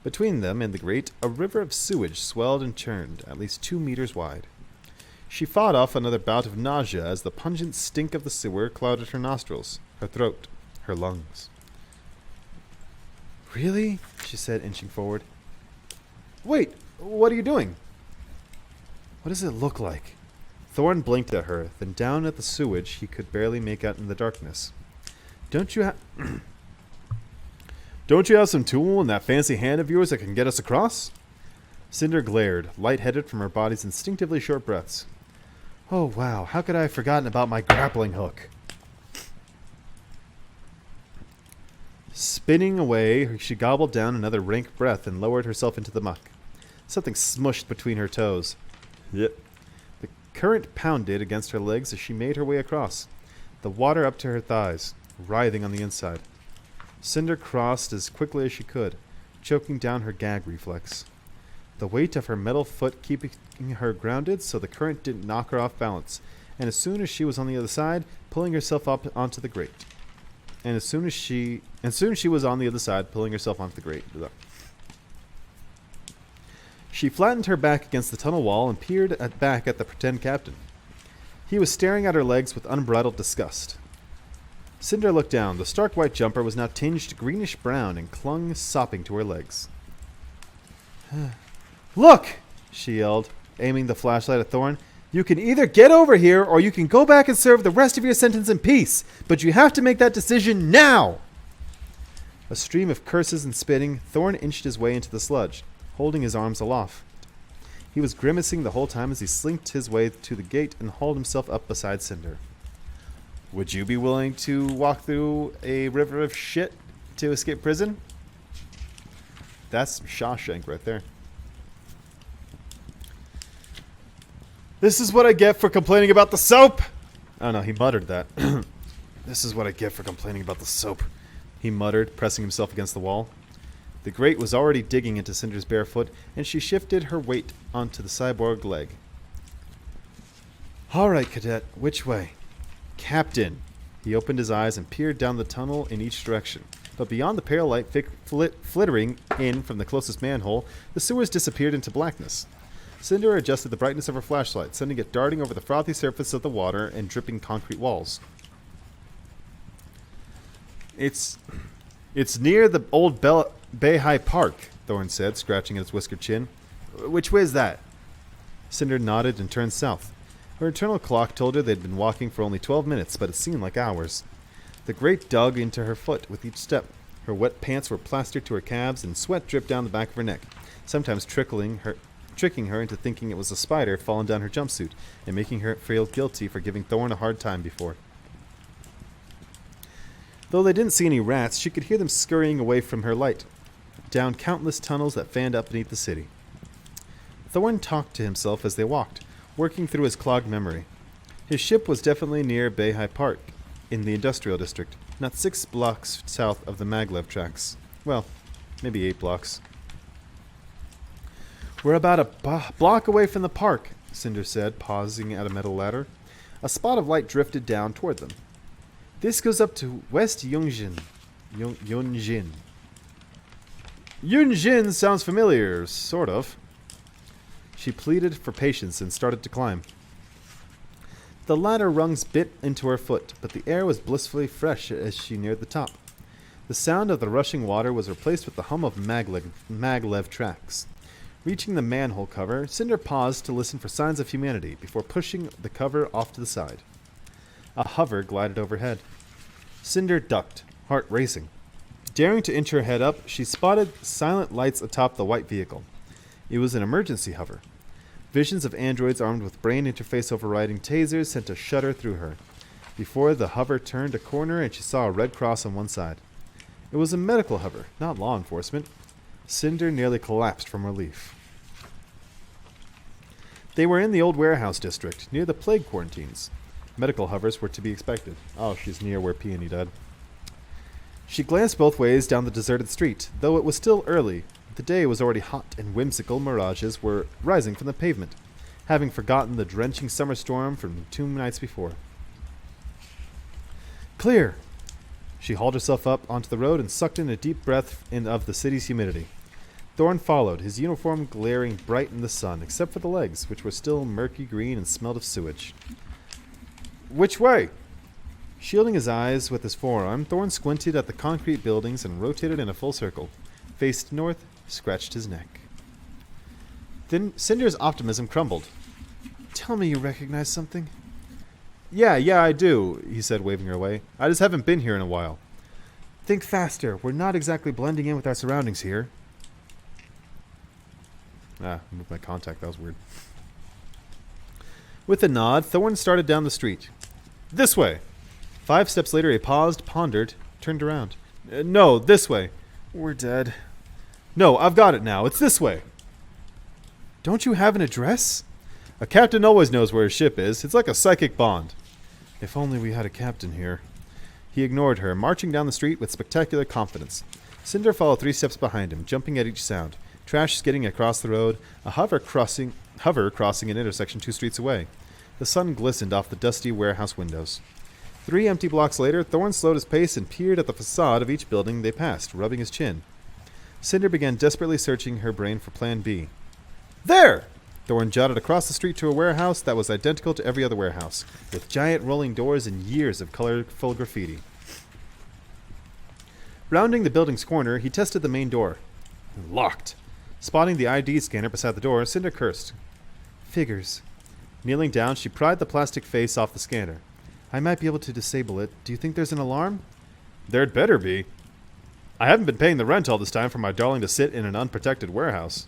Between them and the grate, a river of sewage swelled and churned, at least 2 meters wide. She fought off another bout of nausea as the pungent stink of the sewer clouded her nostrils, her throat, her lungs. "Really?" she said, inching forward. "Wait, what are you doing?" "What does it look like?" Thorn blinked at her, then down at the sewage he could barely make out in the darkness. Don't you have some tool in that fancy hand of yours that can get us across?" Cinder glared, lightheaded from her body's instinctively short breaths. "Oh, wow, how could I have forgotten about my grappling hook?" Spinning away, she gobbled down another rank breath and lowered herself into the muck. Something smushed between her toes. Yep. The current pounded against her legs as she made her way across, the water up to her thighs, writhing on the inside. Cinder crossed as quickly as she could, choking down her gag reflex. The weight of her metal foot keeping her grounded so the current didn't knock her off balance, and as soon as she was on the other side, pulling herself up onto the grate. Soon she was on the other side, pulling herself onto the grate. She flattened her back against the tunnel wall and peered back at the pretend captain. He was staring at her legs with unbridled disgust. Cinder looked down. The stark white jumper was now tinged greenish-brown and clung sopping to her legs. "Look!" she yelled, aiming the flashlight at Thorn. "You can either get over here or you can go back and serve the rest of your sentence in peace, but you have to make that decision now!" A stream of curses and spitting, Thorn inched his way into the sludge, holding his arms aloft. He was grimacing the whole time as he slinked his way to the gate and hauled himself up beside Cinder. "Would you be willing to walk through a river of shit to escape prison?" That's Shawshank right there. "This is what I get for complaining about the soap!" Oh no, he muttered that. "This is what I get for complaining about the soap," he muttered, pressing himself against the wall. The grate was already digging into Cinder's bare foot, and she shifted her weight onto the cyborg leg. "All right, cadet, which way?" "Captain." He opened his eyes and peered down the tunnel in each direction. But beyond the pale light flittering in from the closest manhole, the sewers disappeared into blackness. Cinder adjusted the brightness of her flashlight, sending it darting over the frothy surface of the water and dripping concrete walls. It's near the old Bayhigh Park," Thorn said, scratching at his whiskered chin. "Which way is that?" Cinder nodded and turned south. Her internal clock told her they'd been walking for only 12 minutes, but it seemed like hours. The grate dug into her foot with each step. Her wet pants were plastered to her calves, and sweat dripped down the back of her neck, sometimes tricking her into thinking it was a spider falling down her jumpsuit, and making her feel guilty for giving Thorn a hard time before. Though they didn't see any rats, she could hear them scurrying away from her light, down countless tunnels that fanned up beneath the city. Thorn talked to himself as they walked, working through his clogged memory. His ship was definitely near Bayhigh Park, in the industrial district, not 6 blocks south of the maglev tracks. Well, maybe 8 blocks. "We're about a block away from the park," Cinder said, pausing at a metal ladder. A spot of light drifted down toward them. "This goes up to West Yunjin." Yunjin. Yunjin sounds familiar, sort of. She pleaded for patience and started to climb. The ladder rungs bit into her foot, but the air was blissfully fresh as she neared the top. The sound of the rushing water was replaced with the hum of maglev tracks. Reaching the manhole cover, Cinder paused to listen for signs of humanity before pushing the cover off to the side. A hover glided overhead. Cinder ducked, heart racing. Daring to inch her head up, she spotted silent lights atop the white vehicle. It was an emergency hover. Visions of androids armed with brain interface overriding tasers sent a shudder through her. Before the hover turned a corner and she saw a red cross on one side. It was a medical hover, not law enforcement. Cinder nearly collapsed from relief. They were in the old warehouse district, near the plague quarantines. Medical hovers were to be expected. Oh, she's near where Peony died. She glanced both ways down the deserted street. Though it was still early, The day was already hot, and whimsical mirages were rising from the pavement, having forgotten the drenching summer storm from 2 nights before. Clear! She hauled herself up onto the road and sucked in a deep breath of the city's humidity. Thorn followed, his uniform glaring bright in the sun, except for the legs, which were still murky green and smelled of sewage. Which way? Shielding his eyes with his forearm, Thorn squinted at the concrete buildings and rotated in a full circle. Faced north, scratched his neck. Then Cinder's optimism crumbled. Tell me you recognize something. Yeah, I do, he said, waving her away. I just haven't been here in a while. Think faster. We're not exactly blending in with our surroundings here. I moved my contact. That was weird. With a nod, Thorn started down the street. This way. 5 steps later, he paused, pondered, turned around. No, this way. We're dead. No, I've got it now. It's this way. Don't you have an address? A captain always knows where his ship is. It's like a psychic bond. If only we had a captain here. He ignored her, marching down the street with spectacular confidence. Cinder followed 3 steps behind him, jumping at each sound. Trash skidding across the road, a hover crossing an intersection 2 streets away. The sun glistened off the dusty warehouse windows. 3 empty blocks later, Thorn slowed his pace and peered at the facade of each building they passed, rubbing his chin. Cinder began desperately searching her brain for Plan B. There! Thorn jotted across the street to a warehouse that was identical to every other warehouse, with giant rolling doors and years of colorful graffiti. Rounding the building's corner, he tested the main door. Locked. Spotting the ID scanner beside the door, Cinder cursed. Figures. Kneeling down, she pried the plastic face off the scanner. I might be able to disable it. Do you think there's an alarm? There'd better be. I haven't been paying the rent all this time for my darling to sit in an unprotected warehouse.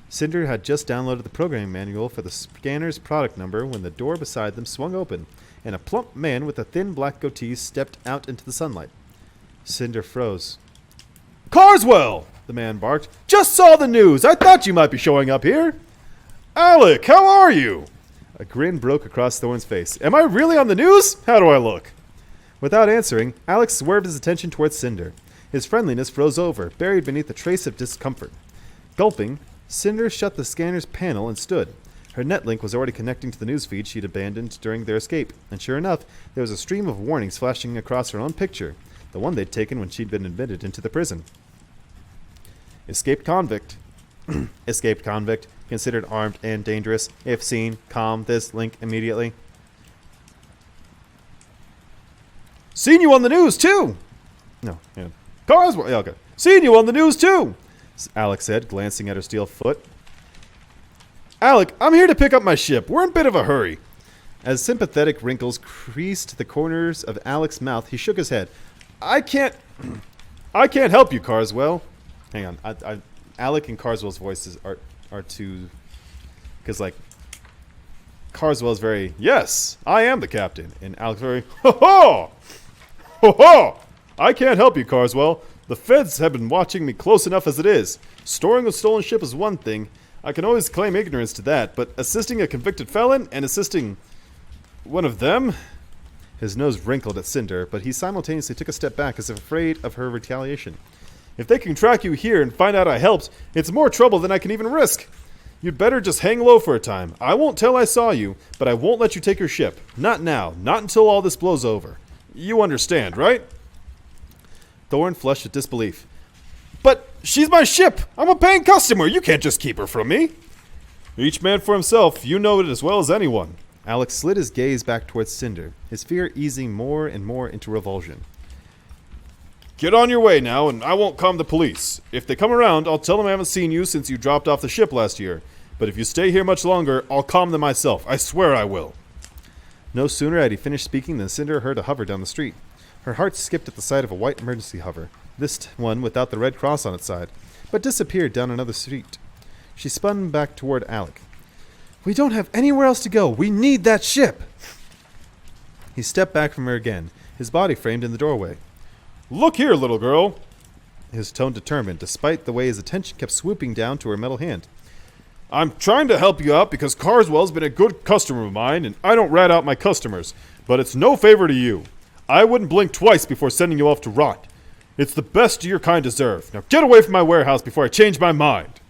Cinder had just downloaded the programming manual for the scanner's product number when the door beside them swung open, and a plump man with a thin black goatee stepped out into the sunlight. Cinder froze. Carswell! The man barked. Just saw the news! I thought you might be showing up here! Alec, how are you? A grin broke across Thorn's face. Am I really on the news? How do I look? Without answering, Alex swerved his attention towards Cinder. His friendliness froze over, buried beneath a trace of discomfort. Gulping, Cinder shut the scanner's panel and stood. Her netlink was already connecting to the newsfeed she'd abandoned during their escape, and sure enough, there was a stream of warnings flashing across her own picture, the one they'd taken when she'd been admitted into the prison. Escaped convict. Escaped convict. Considered armed and dangerous. If seen, calm this link immediately. Seen you on the news, too! No, yeah. Carswell, yeah, okay. Seen you on the news, too! Alex said, glancing at her steel foot. Alec, I'm here to pick up my ship. We're in a bit of a hurry. As sympathetic wrinkles creased the corners of Alec's mouth, he shook his head. I can't help you, Carswell. Hang on. Alec and Carswell's voices are too... Because, like, Carswell's very, yes, I am the captain. And Alec's very, ho-ho! Ho-ho! I can't help you, Carswell. The feds have been watching me close enough as it is. Storing a stolen ship is one thing. I can always claim ignorance to that, but assisting a convicted felon and assisting one of them... His nose wrinkled at Cinder, but he simultaneously took a step back as if afraid of her retaliation. If they can track you here and find out I helped, it's more trouble than I can even risk. You'd better just hang low for a time. I won't tell I saw you, but I won't let you take your ship. Not now. Not until all this blows over. You understand, right? Thorn flushed with disbelief. But she's my ship. I'm a paying customer. You can't just keep her from me. Each man for himself. You know it as well as anyone. Alex slid his gaze back towards Cinder, his fear easing more and more into revulsion. Get on your way now, and I won't calm the police. If they come around, I'll tell them I haven't seen you since you dropped off the ship last year. But if you stay here much longer, I'll calm them myself. I swear I will. No sooner had he finished speaking than Cinder heard a hover down the street. Her heart skipped at the sight of a white emergency hover, this one without the red cross on its side, but disappeared down another street. She spun back toward Alec. We don't have anywhere else to go. We need that ship. He stepped back from her again, his body framed in the doorway. Look here, little girl. His tone determined, despite the way his attention kept swooping down to her metal hand. I'm trying to help you out because Carswell's been a good customer of mine, and I don't rat out my customers, but it's no favor to you. I wouldn't blink twice before sending you off to rot. It's the best your kind deserve. Now get away from my warehouse before I change my mind.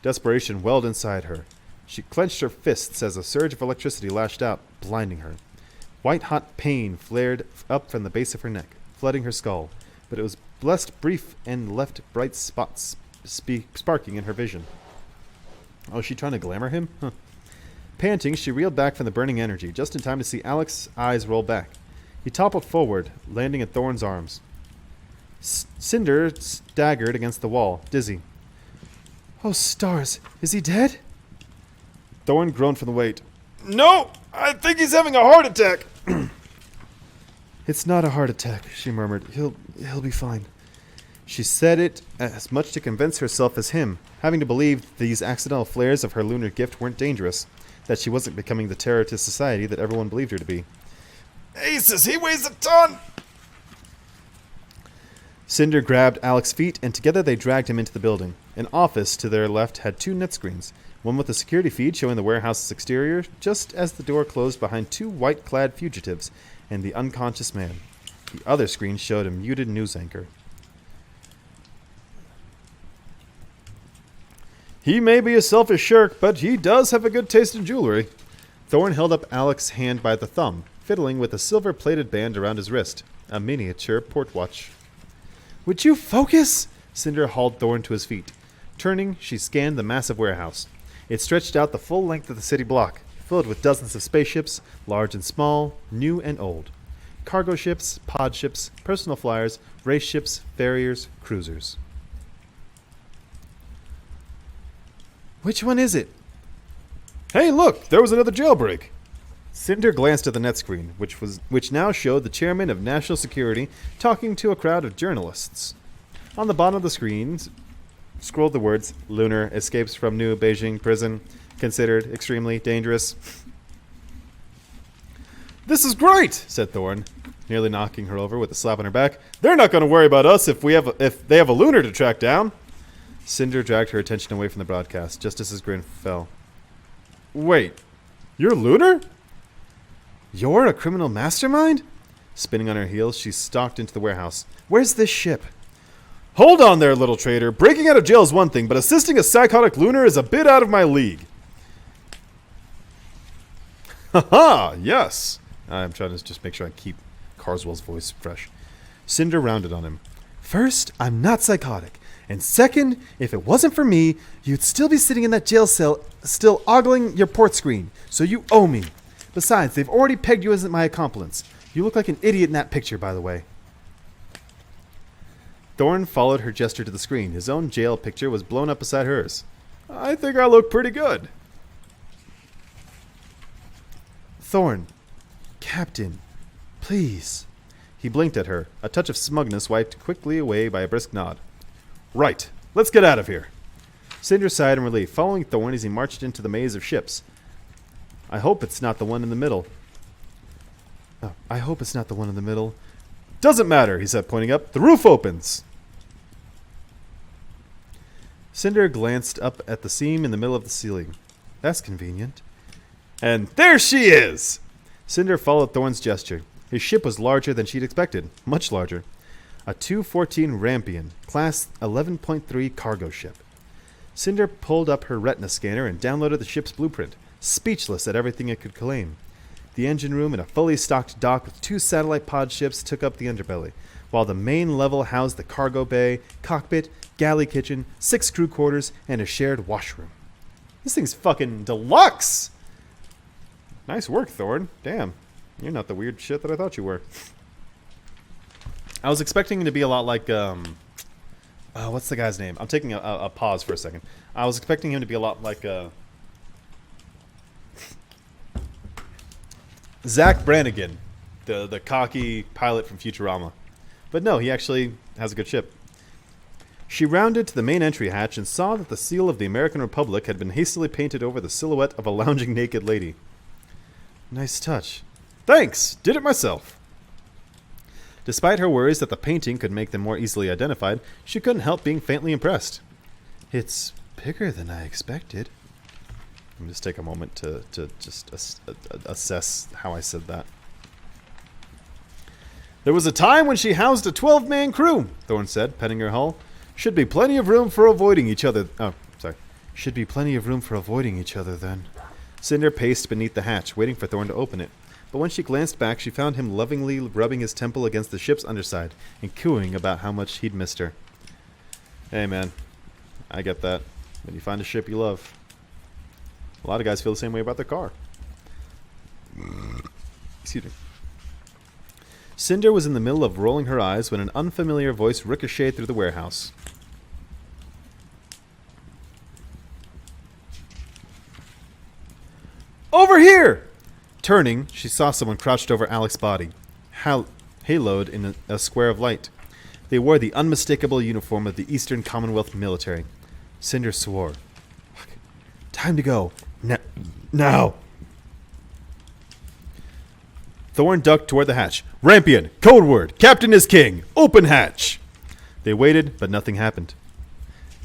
Desperation welled inside her. She clenched her fists as a surge of electricity lashed out, blinding her. White-hot pain flared up from the base of her neck, flooding her skull, but it was blessed brief and left bright spots sparking in her vision. Oh, is she trying to glamour him? Huh. Panting, she reeled back from the burning energy, just in time to see Alex's eyes roll back. He toppled forward, landing in Thorn's arms. Cinder staggered against the wall, dizzy. Oh, stars, is he dead? Thorn groaned from the weight. No, I think he's having a heart attack. It's not a heart attack, she murmured. He'll be fine. She said it as much to convince herself as him, having to believe these accidental flares of her lunar gift weren't dangerous, that she wasn't becoming the terror to society that everyone believed her to be. Aces, he weighs a ton! Cinder grabbed Alex's feet, and together they dragged him into the building. An office to their left had 2 net screens, one with a security feed showing the warehouse's exterior, just as the door closed behind 2 white-clad fugitives and the unconscious man. The other screen showed a muted news anchor. He may be a selfish shirk, but he does have a good taste in jewelry. Thorn held up Alex's hand by the thumb, fiddling with a silver-plated band around his wrist, a miniature port watch. Would you focus? Cinder hauled Thorn to his feet. Turning, she scanned the massive warehouse. It stretched out the full length of the city block, filled with dozens of spaceships, large and small, new and old. Cargo ships, pod ships, personal flyers, race ships, farriers, cruisers. Which one is it? Hey, look! There was another jailbreak! Cinder glanced at the net screen, which now showed the chairman of National Security talking to a crowd of journalists. On the bottom of the screen scrolled the words, Lunar escapes from new Beijing prison, considered extremely dangerous. This is great, said Thorn, nearly knocking her over with a slap on her back. They're not going to worry about us if they have a Lunar to track down. Cinder dragged her attention away from the broadcast, just as his grin fell. Wait, you're Lunar? You're a criminal mastermind? Spinning on her heels, she stalked into the warehouse. Where's this ship? Hold on there, little traitor. Breaking out of jail is one thing, but assisting a psychotic Lunar is a bit out of my league. Haha, yes. I'm trying to just make sure I keep Carswell's voice fresh. Cinder rounded on him. First, I'm not psychotic. And second, if it wasn't for me, you'd still be sitting in that jail cell, still ogling your port screen. So you owe me. Besides, they've already pegged you as my accomplice. You look like an idiot in that picture, by the way. Thorn followed her gesture to the screen. His own jail picture was blown up beside hers. I think I look pretty good. Thorn. Captain. Please. He blinked at her, a touch of smugness wiped quickly away by a brisk nod. Right. Let's get out of here. Cinder sighed in relief, following Thorn as he marched into the maze of ships. I hope it's not the one in the middle. Oh, I hope it's not the one in the middle. Doesn't matter, he said, pointing up. The roof opens. Cinder glanced up at the seam in the middle of the ceiling. That's convenient. And there she is! Cinder followed Thorn's gesture. His ship was larger than she'd expected. Much larger. A 214 Rampion, class 11.3 cargo ship. Cinder pulled up her retina scanner and downloaded the ship's blueprint, speechless at everything it could claim. The engine room and a fully stocked dock with 2 satellite pod ships took up the underbelly, while the main level housed the cargo bay, cockpit, galley kitchen, 6 crew quarters, and a shared washroom. This thing's fucking deluxe! Nice work, Thorn. Damn. You're not the weird shit that I thought you were. I was expecting it to be a lot like, what's the guy's name? I'm taking a pause for a second. I was expecting him to be a lot like, Zach Brannigan, the cocky pilot from Futurama. But no, he actually has a good ship. She rounded to the main entry hatch and saw that the seal of the American Republic had been hastily painted over the silhouette of a lounging naked lady. Nice touch. Thanks! Did it myself. Despite her worries that the painting could make them more easily identified, she couldn't help being faintly impressed. It's bigger than I expected. Let me just take a moment to just assess how I said that. There was a time when she housed a 12-man crew, Thorn said, petting her hull. Should be plenty of room for avoiding each other. Oh, sorry. Should be plenty of room for avoiding each other then. Cinder paced beneath the hatch, waiting for Thorn to open it. But when she glanced back, she found him lovingly rubbing his temple against the ship's underside and cooing about how much he'd missed her. Hey, man. I get that. When you find a ship you love. A lot of guys feel the same way about their car. Excuse me. Cinder was in the middle of rolling her eyes when an unfamiliar voice ricocheted through the warehouse. Over here! Turning, she saw someone crouched over Alec's body, haloed in a square of light. They wore the unmistakable uniform of the Eastern Commonwealth military. Cinder swore. Time to go. Now! Thorn ducked toward the hatch. Rampion! Code word! Captain is king! Open hatch! They waited, but nothing happened.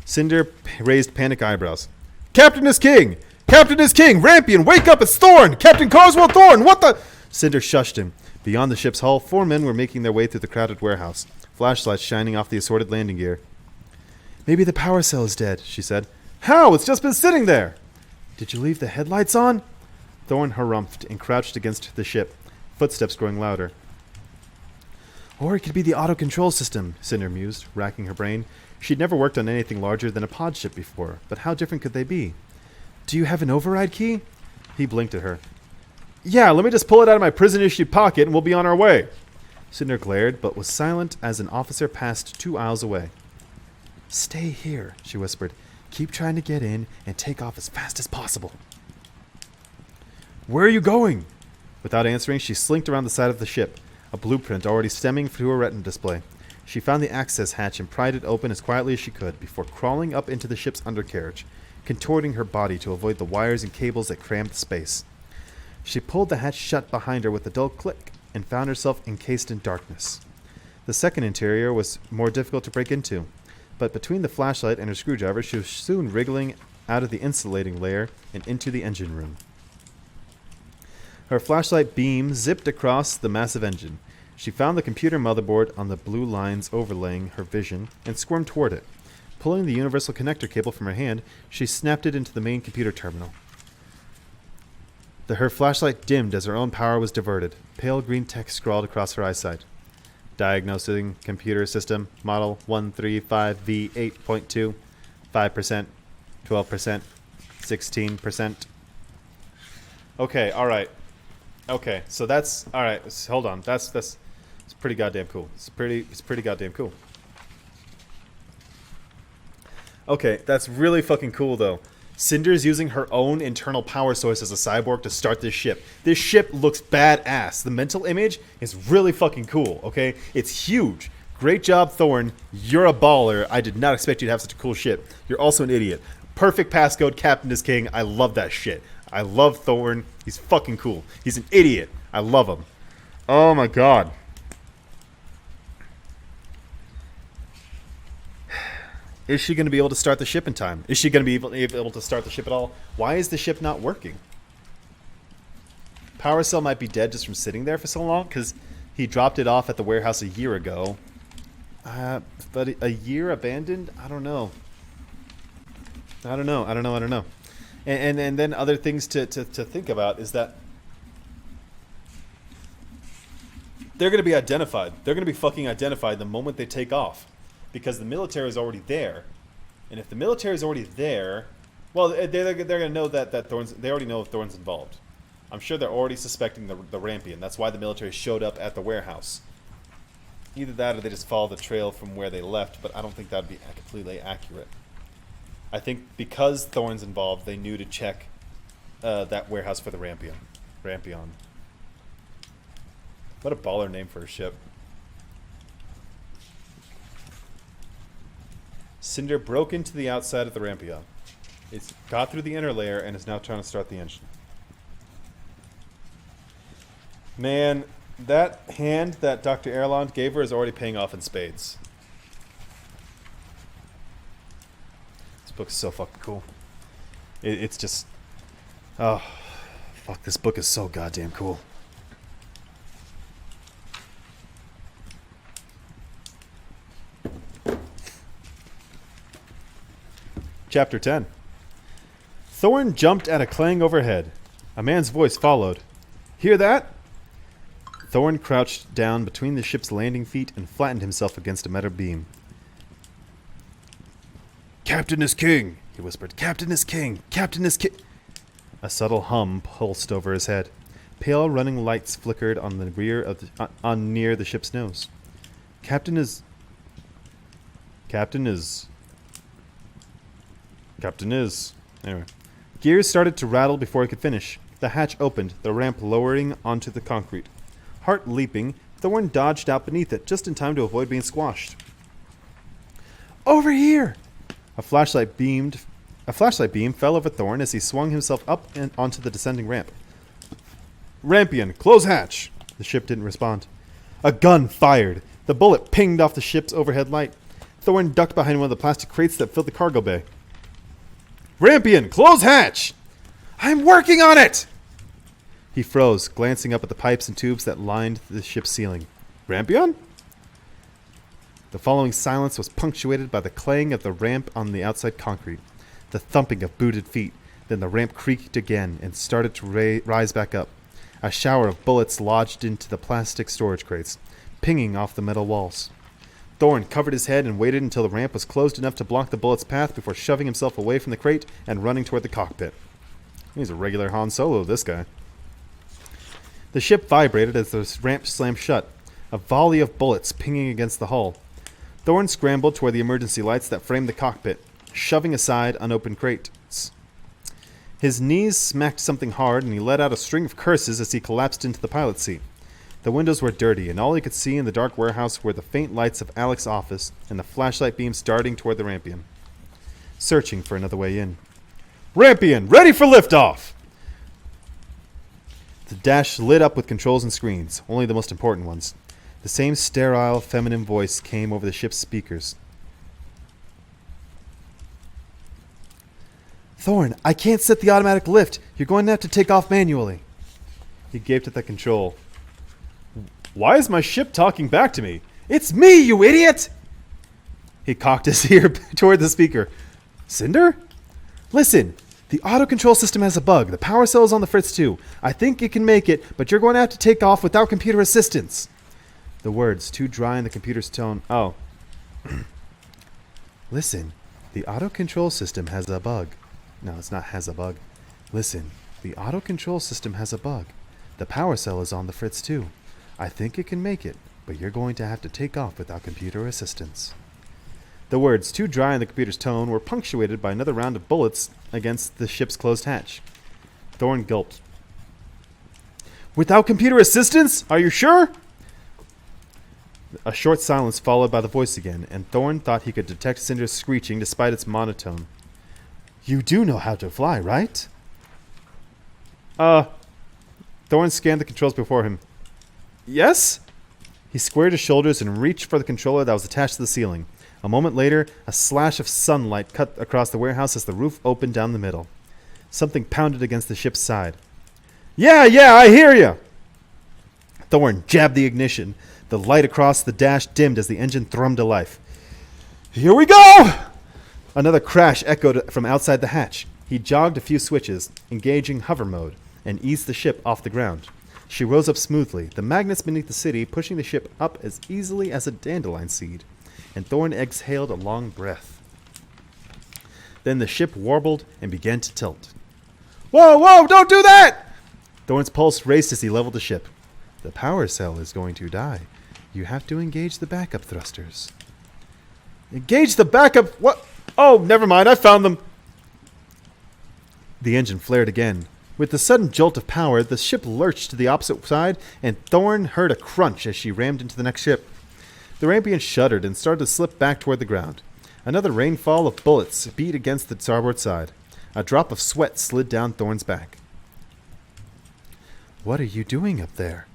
Cinder raised panic eyebrows. Captain is king! Captain is king! Rampion, wake up! It's Thorn! Captain Carswell Thorn! What the... Cinder shushed him. Beyond the ship's hull, 4 men were making their way through the crowded warehouse, flashlights shining off the assorted landing gear. Maybe the power cell is dead, she said. How? It's just been sitting there! Did you leave the headlights on? Thorn harumphed and crouched against the ship, footsteps growing louder. Or it could be the auto-control system, Cinder mused, racking her brain. She'd never worked on anything larger than a pod ship before, but how different could they be? Do you have an override key? He blinked at her. Yeah, let me just pull it out of my prison-issued pocket and we'll be on our way. Cinder glared, but was silent as an officer passed 2 aisles away. Stay here, she whispered. Keep trying to get in and take off as fast as possible. Where are you going? Without answering, she slinked around the side of the ship, a blueprint already stemming through a retina display. She found the access hatch and pried it open as quietly as she could before crawling up into the ship's undercarriage, contorting her body to avoid the wires and cables that crammed the space. She pulled the hatch shut behind her with a dull click and found herself encased in darkness. The second interior was more difficult to break into, but between the flashlight and her screwdriver, she was soon wriggling out of the insulating layer and into the engine room. Her flashlight beam zipped across the massive engine. She found the computer motherboard on the blue lines overlaying her vision and squirmed toward it. Pulling the universal connector cable from her hand, she snapped it into the main computer terminal. Her flashlight dimmed as her own power was diverted. Pale green text scrawled across her eyesight. Diagnosing computer system, model 135V8.2, 5%, 12%, 16%. Okay, alright. Okay, so that's... Alright, hold on. That's it's pretty goddamn cool. It's pretty goddamn cool. Okay, that's really fucking cool, though. Cinder's using her own internal power source as a cyborg to start this ship. This ship looks badass. The mental image is really fucking cool, okay? It's huge. Great job, Thorn. You're a baller. I did not expect you to have such a cool ship. You're also an idiot. Perfect passcode, Captain is King. I love that shit. I love Thorn. He's fucking cool. He's an idiot. I love him. Oh my god. Is she going to be able to start the ship in time? Is she going to be able to start the ship at all? Why is the ship not working? Power cell might be dead just from sitting there for so long, because he dropped it off at the warehouse a year ago. But a year abandoned? I don't know. I don't know. And then other things to think about is that they're going to be identified. They're going to be fucking identified the moment they take off. Because the military is already there. And if the military is already there, well, they're going to know that Thorn's... They already know if Thorn's involved. I'm sure they're already suspecting the Rampion. That's why the military showed up at the warehouse. Either that or they just follow the trail from where they left, but I don't think that would be completely accurate. I think because Thorn's involved, they knew to check that warehouse for the Rampion. Rampion. What a baller name for a ship. Cinder broke into the outside of the Rampion. It's got through the inner layer and is now trying to start the engine. Man, that hand that Dr. Erland gave her is already paying off in spades. This book is so fucking cool. It's just... Oh, fuck, this book is so goddamn cool. Chapter 10. Thorn jumped at a clang overhead. A man's voice followed. Hear that? Thorn crouched down between the ship's landing feet and flattened himself against a metal beam. Captain is king. He whispered. Captain is king! Captain is king! A subtle hum pulsed over his head. Pale running lights flickered on the rear of near the ship's nose. Captain is... Anyway. Gears started to rattle before he could finish. The hatch opened, the ramp lowering onto the concrete. Heart leaping, Thorn dodged out beneath it, just in time to avoid being squashed. Over here! A flashlight beam fell over Thorn as he swung himself up and onto the descending ramp. Rampion, close hatch! The ship didn't respond. A gun fired. The bullet pinged off the ship's overhead light. Thorn ducked behind one of the plastic crates that filled the cargo bay. Rampion, close hatch! I'm working on it! He froze, glancing up at the pipes and tubes that lined the ship's ceiling. Rampion? The following silence was punctuated by the clang of the ramp on the outside concrete, the thumping of booted feet. Then the ramp creaked again and started to rise back up. A shower of bullets lodged into the plastic storage crates, pinging off the metal walls. Thorn covered his head and waited until the ramp was closed enough to block the bullet's path before shoving himself away from the crate and running toward the cockpit. He's a regular Han Solo, this guy. The ship vibrated as the ramp slammed shut, a volley of bullets pinging against the hull. Thorn scrambled toward the emergency lights that framed the cockpit, shoving aside unopened crates. His knees smacked something hard, and he let out a string of curses as he collapsed into the pilot's seat. The windows were dirty, and all he could see in the dark warehouse were the faint lights of Alec's office and the flashlight beams darting toward the Rampion, searching for another way in. Rampion, ready for liftoff! The dash lit up with controls and screens, only the most important ones. The same sterile, feminine voice came over the ship's speakers. Thorn, I can't set the automatic lift. You're going to have to take off manually. He gaped at the control. Why is my ship talking back to me? It's me, you idiot! He cocked his ear toward the speaker. Cinder? Listen, the auto control system has a bug. The power cell is on the fritz too. I think it can make it, but you're going to have to take off without computer assistance. The words, too dry in the computer's tone. Oh. Listen, the auto control system has a bug. No, it's not has a bug. Listen, the auto control system has a bug. The power cell is on the fritz too. I think it can make it, but you're going to have to take off without computer assistance. The words, too dry in the computer's tone, were punctuated by another round of bullets against the ship's closed hatch. Thorn gulped. Without computer assistance? Are you sure? A short silence followed by the voice again, and Thorn thought he could detect Cinder's screeching despite its monotone. You do know how to fly, right? Thorn scanned the controls before him. Yes? He squared his shoulders and reached for the controller that was attached to the ceiling. A moment later, a slash of sunlight cut across the warehouse as the roof opened down the middle. Something pounded against the ship's side. Yeah, I hear you! Thorn jabbed the ignition. The light across the dash dimmed as the engine thrummed to life. Here we go! Another crash echoed from outside the hatch. He jogged a few switches, engaging hover mode, and eased the ship off the ground. She rose up smoothly, the magnets beneath the city pushing the ship up as easily as a dandelion seed, and Thorn exhaled a long breath. Then the ship warbled and began to tilt. Whoa, don't do that! Thorn's pulse raced as he leveled the ship. The power cell is going to die. You have to engage the backup thrusters. Engage the backup... What? Oh, never mind, I found them. The engine flared again. With the sudden jolt of power, the ship lurched to the opposite side, and Thorn heard a crunch as she rammed into the next ship. The Rampion shuddered and started to slip back toward the ground. Another rainfall of bullets beat against the starboard side. A drop of sweat slid down Thorn's back. What are you doing up there?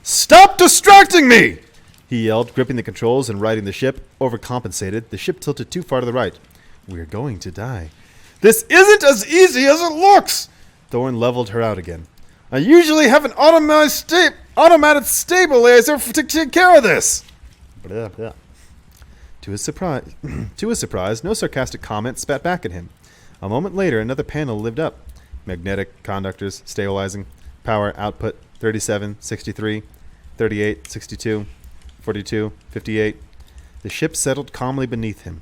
Stop distracting me! He yelled, gripping the controls and righting the ship. Overcompensated, the ship tilted too far to the right. We're going to die. This isn't as easy as it looks! Thorn leveled her out again. I usually have an automated stabilizer to take care of this! Blah, blah. To his surprise, no sarcastic comment spat back at him. A moment later, another panel lit up. Magnetic conductors, stabilizing, power output 37, 63, 38, 62, 42, 58. The ship settled calmly beneath him,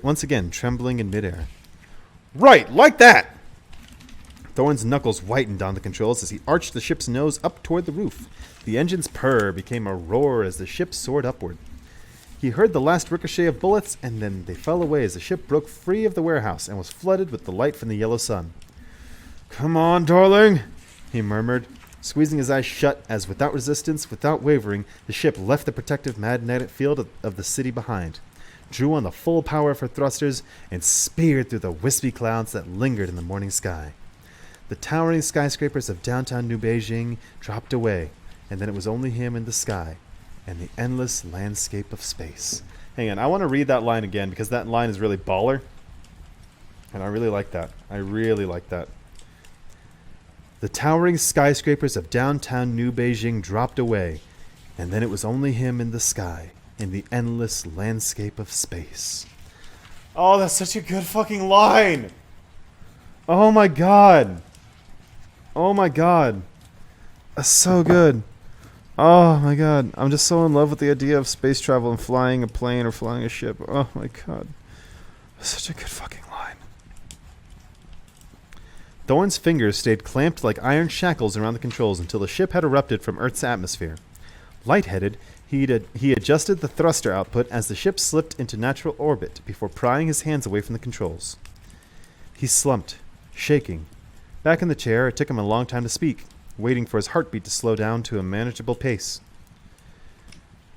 once again trembling in midair. Right, like that! Thorn's knuckles whitened on the controls as he arched the ship's nose up toward the roof. The engine's purr became a roar as the ship soared upward. He heard the last ricochet of bullets, and then they fell away as the ship broke free of the warehouse and was flooded with the light from the yellow sun. "Come on, darling," he murmured, squeezing his eyes shut as, without resistance, without wavering, the ship left the protective magnetic field of the city behind, drew on the full power of her thrusters, and speared through the wispy clouds that lingered in the morning sky. The towering skyscrapers of downtown New Beijing dropped away, and then it was only him in the sky and the endless landscape of space. Hang on, I want to read that line again because that line is really baller. And I really like that. I really like that. The towering skyscrapers of downtown New Beijing dropped away, and then it was only him in the sky in the endless landscape of space. Oh, that's such a good fucking line! Oh my god! Oh my god. That's so good. Oh my god. I'm just so in love with the idea of space travel and flying a plane or flying a ship. Oh my god. That's such a good fucking line. Thorn's fingers stayed clamped like iron shackles around the controls until the ship had erupted from Earth's atmosphere. Lightheaded, he adjusted the thruster output as the ship slipped into natural orbit before prying his hands away from the controls. He slumped, shaking. Back in the chair, it took him a long time to speak, waiting for his heartbeat to slow down to a manageable pace.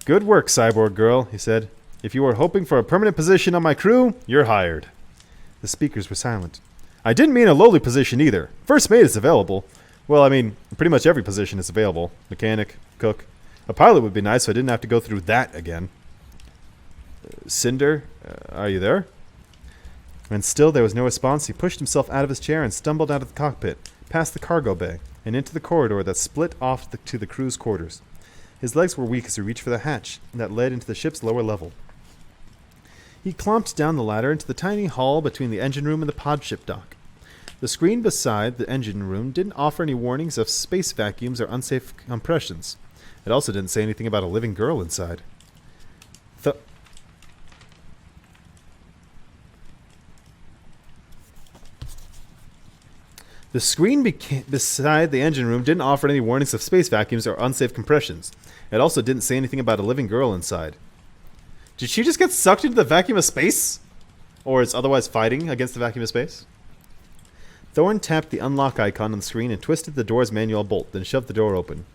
"Good work, cyborg girl," he said. "If you are hoping for a permanent position on my crew, you're hired." The speakers were silent. "I didn't mean a lowly position either. First mate is available. Well, I mean, pretty much every position is available. Mechanic, cook. A pilot would be nice so I didn't have to go through that again." "Cinder, are you there?" When still there was no response, he pushed himself out of his chair and stumbled out of the cockpit, past the cargo bay, and into the corridor that split off to the crew's quarters. His legs were weak as he reached for the hatch that led into the ship's lower level. He clomped down the ladder into the tiny hall between the engine room and the pod ship dock. The screen beside the engine room didn't offer any warnings of space vacuums or unsafe compressions. It also didn't say anything about a living girl inside. The screen beside the engine room didn't offer any warnings of space vacuums or unsafe compressions. It also didn't say anything about a living girl inside. Did she just get sucked into the vacuum of space? Or is otherwise fighting against the vacuum of space? Thorn tapped the unlock icon on the screen and twisted the door's manual bolt, then shoved the door open.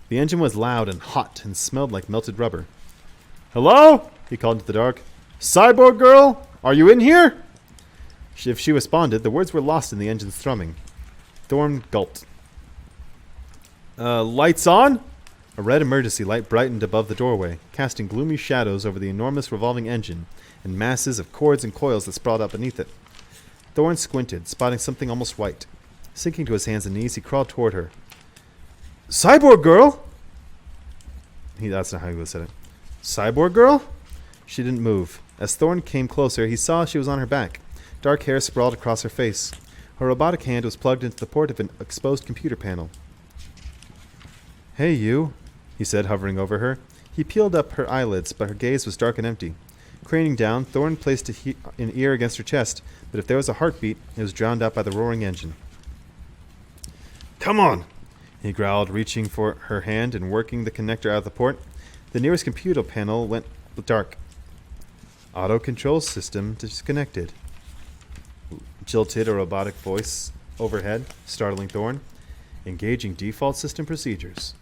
The engine was loud and hot and smelled like melted rubber. "Hello?" he called into the dark. "Cyborg girl? Are you in here?" If she responded, the words were lost in the engine's thrumming. Thorn gulped. Lights on?" A red emergency light brightened above the doorway, casting gloomy shadows over the enormous revolving engine and masses of cords and coils that sprawled out beneath it. Thorn squinted, spotting something almost white. Sinking to his hands and knees, he crawled toward her. "Cyborg girl?" That's not how he would have said it. "Cyborg girl?" She didn't move. As Thorn came closer, he saw she was on her back. Dark hair sprawled across her face. Her robotic hand was plugged into the port of an exposed computer panel. "Hey, you," he said, hovering over her. He peeled up her eyelids, but her gaze was dark and empty. Craning down, Thorn placed an ear against her chest, but if there was a heartbeat, it was drowned out by the roaring engine. "Come on," he growled, reaching for her hand and working the connector out of the port. The nearest computer panel went dark. "Auto control system disconnected," jilted a robotic voice overhead, startling Thorn. "Engaging default system procedures."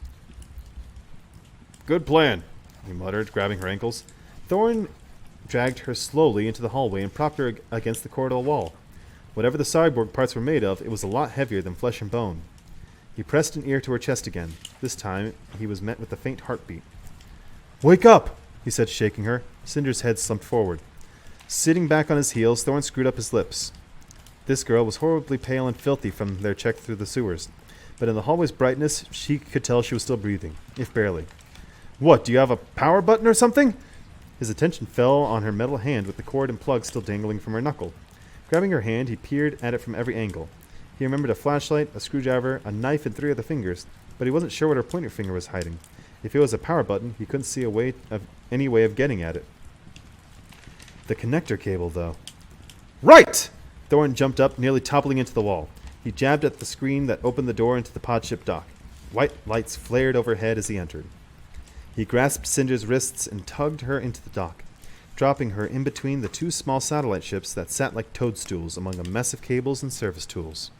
"Good plan," he muttered, grabbing her ankles. Thorn dragged her slowly into the hallway and propped her against the corridor wall. Whatever the cyborg parts were made of, it was a lot heavier than flesh and bone. He pressed an ear to her chest again. This time, he was met with a faint heartbeat. "Wake up!" he said, shaking her. Cinder's head slumped forward. Sitting back on his heels, Thorn screwed up his lips. This girl was horribly pale and filthy from their check through the sewers, but in the hallway's brightness, she could tell she was still breathing, if barely. "What, do you have a power button or something?" His attention fell on her metal hand with the cord and plug still dangling from her knuckle. Grabbing her hand, he peered at it from every angle. He remembered a flashlight, a screwdriver, a knife, and 3 other fingers, but he wasn't sure what her pointer finger was hiding. If it was a power button, he couldn't see any way of getting at it. The connector cable, though. Right! Thorn jumped up, nearly toppling into the wall. He jabbed at the screen that opened the door into the pod ship dock. White lights flared overhead as he entered. He grasped Cinder's wrists and tugged her into the dock, dropping her in between the 2 small satellite ships that sat like toadstools among a mess of cables and service tools.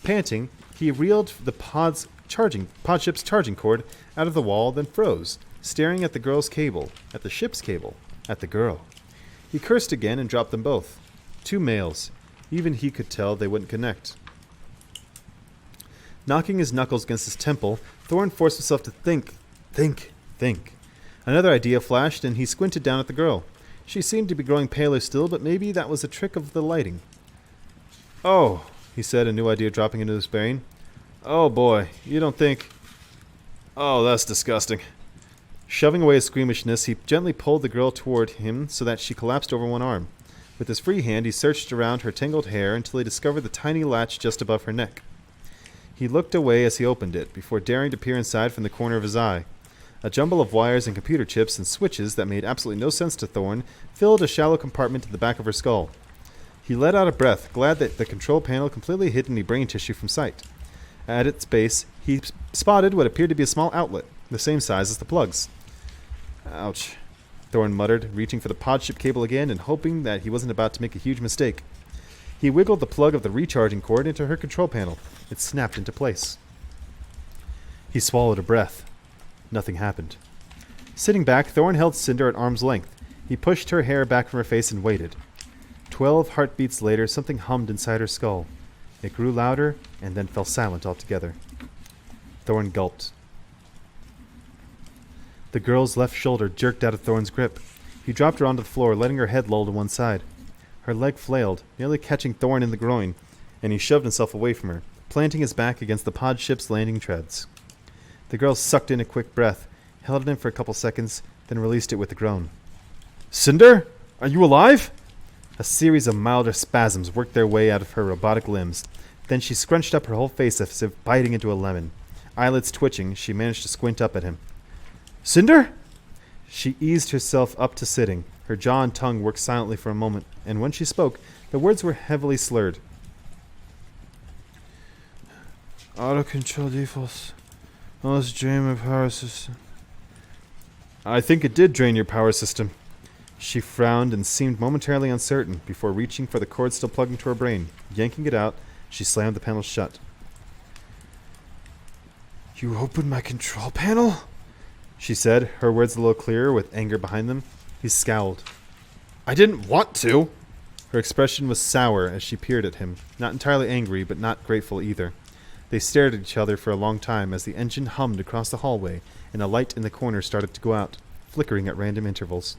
Panting, he reeled the pod ship's charging cord out of the wall, then froze, staring at the girl's cable, at the ship's cable, at the girl. He cursed again and dropped them both. 2 males. Even he could tell they wouldn't connect. Knocking his knuckles against his temple, Thorn forced himself to think. Another idea flashed, and he squinted down at the girl. She seemed to be growing paler still, but maybe that was a trick of the lighting. "Oh," he said, a new idea dropping into his brain. "Oh boy, you don't think... Oh, that's disgusting." Shoving away his squeamishness, he gently pulled the girl toward him so that she collapsed over one arm. With his free hand, he searched around her tangled hair until he discovered the tiny latch just above her neck. He looked away as he opened it, before daring to peer inside from the corner of his eye. A jumble of wires and computer chips and switches that made absolutely no sense to Thorn filled a shallow compartment in the back of her skull. He let out a breath, glad that the control panel completely hid any brain tissue from sight. At its base, he spotted what appeared to be a small outlet, the same size as the plugs. "Ouch," Thorn muttered, reaching for the pod ship cable again and hoping that he wasn't about to make a huge mistake. He wiggled the plug of the recharging cord into her control panel. It snapped into place. He swallowed a breath. Nothing happened. Sitting back, Thorn held Cinder at arm's length. He pushed her hair back from her face and waited. 12 heartbeats later, something hummed inside her skull. It grew louder and then fell silent altogether. Thorn gulped. The girl's left shoulder jerked out of Thorn's grip. He dropped her onto the floor, letting her head loll to one side. Her leg flailed, nearly catching Thorn in the groin, and he shoved himself away from her, planting his back against the pod ship's landing treads. The girl sucked in a quick breath, held it in for a couple seconds, then released it with a groan. "Cinder? Are you alive?" A series of milder spasms worked their way out of her robotic limbs. Then she scrunched up her whole face as if biting into a lemon. Eyelids twitching, she managed to squint up at him. "Cinder?" She eased herself up to sitting. Her jaw and tongue worked silently for a moment, and when she spoke, the words were heavily slurred. "Auto-control defaults. Almost drain my power system." "I think it did drain your power system." She frowned and seemed momentarily uncertain before reaching for the cord still plugged into her brain. Yanking it out, she slammed the panel shut. "You opened my control panel?" she said, her words a little clearer with anger behind them. He scowled. "I didn't want to." Her expression was sour as she peered at him, not entirely angry, but not grateful either. They stared at each other for a long time as the engine hummed across the hallway and a light in the corner started to go out, flickering at random intervals.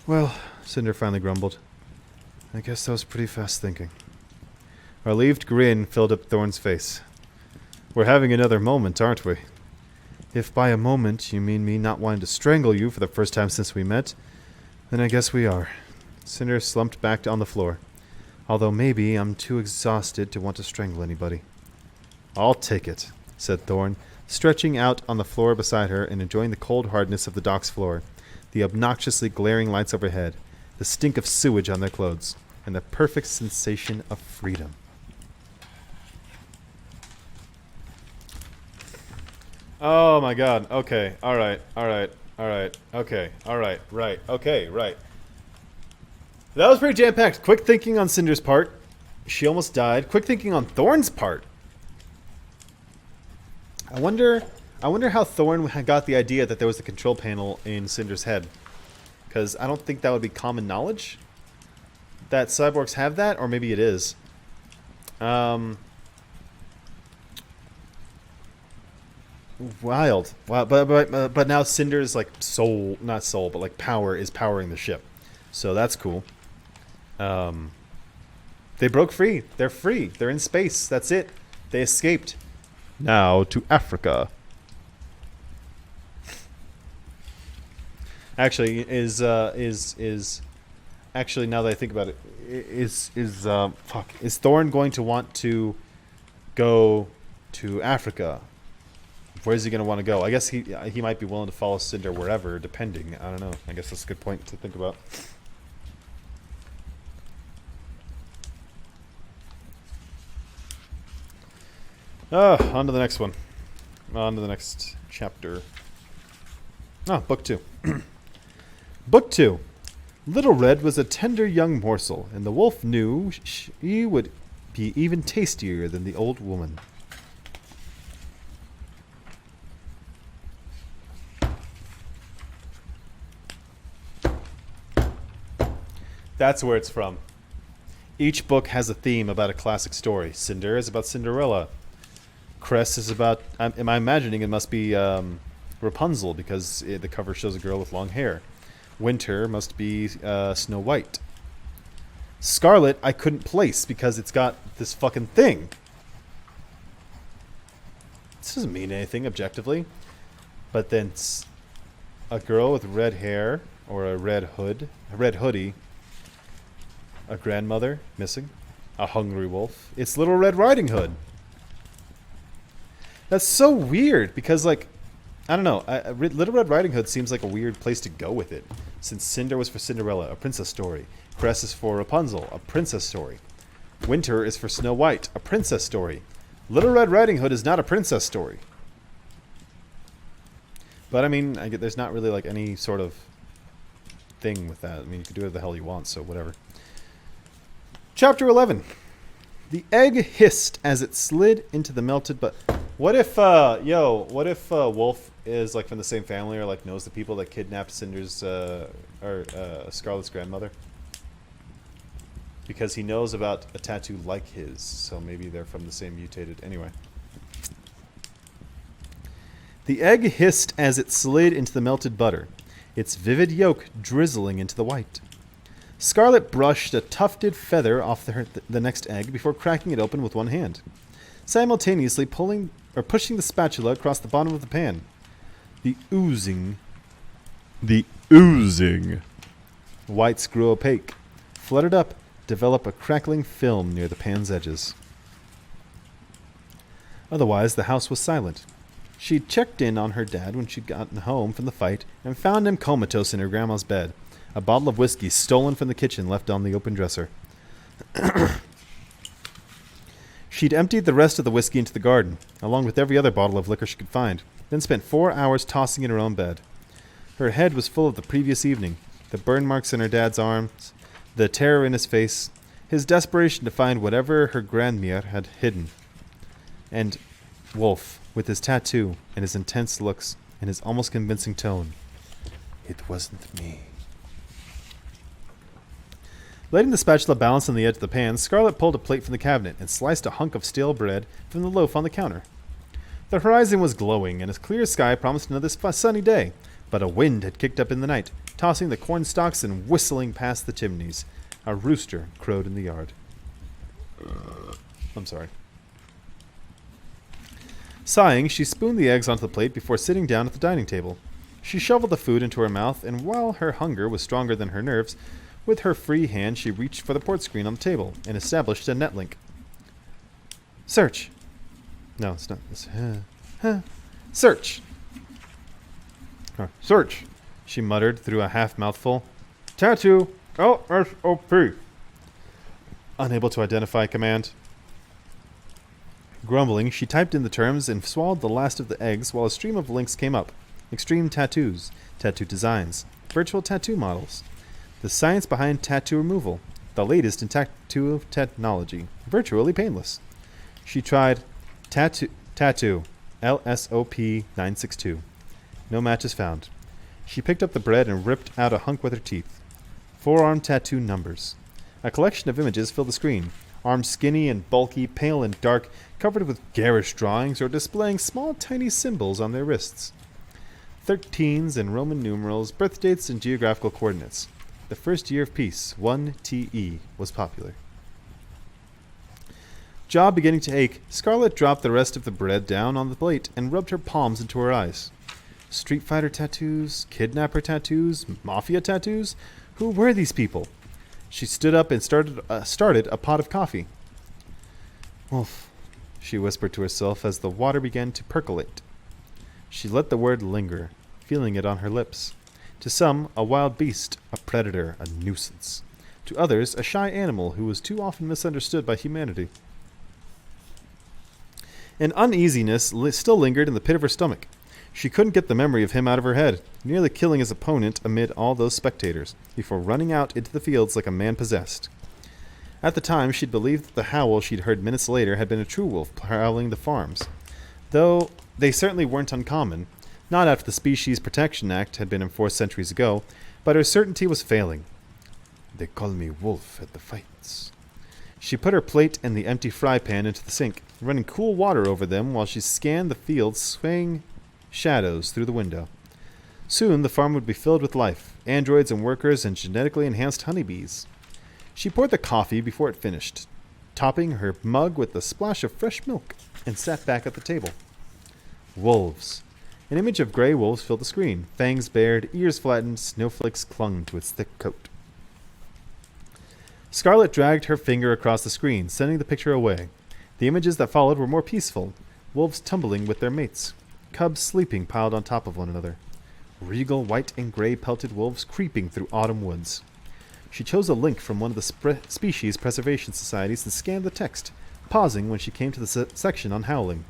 "Well," Cinder finally grumbled, "I guess that was pretty fast thinking." A relieved grin filled up Thorn's face. "We're having another moment, aren't we?" "If by a moment you mean me not wanting to strangle you for the first time since we met, then I guess we are." Cinder slumped back on the floor. "Although maybe I'm too exhausted to want to strangle anybody." "I'll take it," said Thorn, stretching out on the floor beside her and enjoying the cold hardness of the dock's floor, the obnoxiously glaring lights overhead, the stink of sewage on their clothes, and the perfect sensation of freedom. Oh my god. Okay. Alright. Alright. Alright. Okay. Alright. Right. Okay. Right. That was pretty jam-packed. Quick thinking on Cinder's part. She almost died. Quick thinking on Thorn's part. I wonder how Thorn got the idea that there was a control panel in Cinder's head. Because I don't think that would be common knowledge. That cyborgs have that, or maybe it is. Wild. Wow. But now Cinder's like soul, not soul, but like power is powering the ship. So that's cool. They broke free. They're free. They're in space. That's it. They escaped. Now to Africa. Actually, is actually, now that I think about it, is Thorn going to want to go to Africa? Where's he going to want to go? I guess he might be willing to follow Cinder wherever, depending. I don't know. I guess that's a good point to think about. On to the next one. On to the next chapter. Book 2. Book 2. Little Red was a tender young morsel, and the wolf knew she would be even tastier than the old woman. That's where it's from. Each book has a theme about a classic story. Cinder is about Cinderella. Cress is about... am I imagining it must be Rapunzel, because the cover shows a girl with long hair. Winter must be Snow White. Scarlet I couldn't place because it's got this fucking thing. This doesn't mean anything objectively. But then a girl with red hair, or a red hoodie, a grandmother missing, a hungry wolf. It's Little Red Riding Hood. That's so weird because, like, I don't know. Little Red Riding Hood seems like a weird place to go with it, since Cinder was for Cinderella, a princess story. Cress is for Rapunzel, a princess story. Winter is for Snow White, a princess story. Little Red Riding Hood is not a princess story. But I mean, there's not really like any sort of thing with that. I mean, you can do whatever the hell you want, so whatever. Chapter 11. The egg hissed as it slid into the melted but what if Wolf is like from the same family, or like knows the people that kidnapped Cinder's Scarlet's grandmother? Because he knows about a tattoo like his, so maybe they're from the same mutated. Anyway. The egg hissed as it slid into the melted butter, its vivid yolk drizzling into the white. Scarlet brushed a tufted feather off the next egg before cracking it open with one hand, simultaneously pushing the spatula across the bottom of the pan. The oozing whites grew opaque, fluttered up, develop a crackling film near the pan's edges. Otherwise, the house was silent. She'd checked in on her dad when she'd gotten home from the fight and found him comatose in her grandma's bed. A bottle of whiskey stolen from the kitchen left on the open dresser. She'd emptied the rest of the whiskey into the garden, along with every other bottle of liquor she could find, then spent 4 hours tossing in her own bed. Her head was full of the previous evening, the burn marks in her dad's arms, the terror in his face, his desperation to find whatever her grandmère had hidden. And Wolf, with his tattoo and his intense looks and his almost convincing tone. It wasn't me. Letting the spatula balance on the edge of the pan, Scarlet pulled a plate from the cabinet and sliced a hunk of stale bread from the loaf on the counter. The horizon was glowing, and a clear sky promised another sunny day, but a wind had kicked up in the night, tossing the corn stalks and whistling past the chimneys. A rooster crowed in the yard. I'm sorry. Sighing, she spooned the eggs onto the plate before sitting down at the dining table. She shoveled the food into her mouth, and while her hunger was stronger than her nerves, with her free hand she reached for the port screen on the table and established a netlink. Search. No, it's not. It's, search. Search, she muttered through a half mouthful. Tattoo. LSOP. Unable to identify command. Grumbling, she typed in the terms and swallowed the last of the eggs while a stream of links came up. Extreme tattoos, tattoo designs, virtual tattoo models, the science behind tattoo removal, the latest in tattoo technology, virtually painless. She tried tattoo LSOP 962. No matches found. She picked up the bread and ripped out a hunk with her teeth. Forearm tattoo numbers. A collection of images filled the screen. Arms skinny and bulky, pale and dark, covered with garish drawings or displaying small tiny symbols on their wrists. 13s and Roman numerals, birth dates and geographical coordinates. The first year of peace, 1TE, was popular. Jaw beginning to ache, Scarlet dropped the rest of the bread down on the plate and rubbed her palms into her eyes. Street Fighter tattoos, kidnapper tattoos, mafia tattoos? Who were these people? She stood up and started a pot of coffee. Wolf, she whispered to herself as the water began to percolate. She let the word linger, feeling it on her lips. To some, a wild beast, a predator, a nuisance. To others, a shy animal who was too often misunderstood by humanity. An uneasiness still lingered in the pit of her stomach. She couldn't get the memory of him out of her head, nearly killing his opponent amid all those spectators, before running out into the fields like a man possessed. At the time, she'd believed that the howl she'd heard minutes later had been a true wolf prowling the farms, though they certainly weren't uncommon, not after the Species Protection Act had been enforced centuries ago, but her certainty was failing. They call me Wolf at the fights. She put her plate and the empty fry pan into the sink, running cool water over them while she scanned the fields swaying shadows through the window. Soon the farm would be filled with life, androids and workers and genetically enhanced honeybees. She poured the coffee before it finished, topping her mug with a splash of fresh milk, and sat back at the table. Wolves. An image of gray wolves filled the screen, fangs bared, ears flattened, snowflakes clung to its thick coat. Scarlet dragged her finger across the screen, sending the picture away. The images that followed were more peaceful, wolves tumbling with their mates, cubs sleeping piled on top of one another, regal white and gray pelted wolves creeping through autumn woods. She chose a link from one of the species preservation societies and scanned the text, pausing when she came to the section on howling.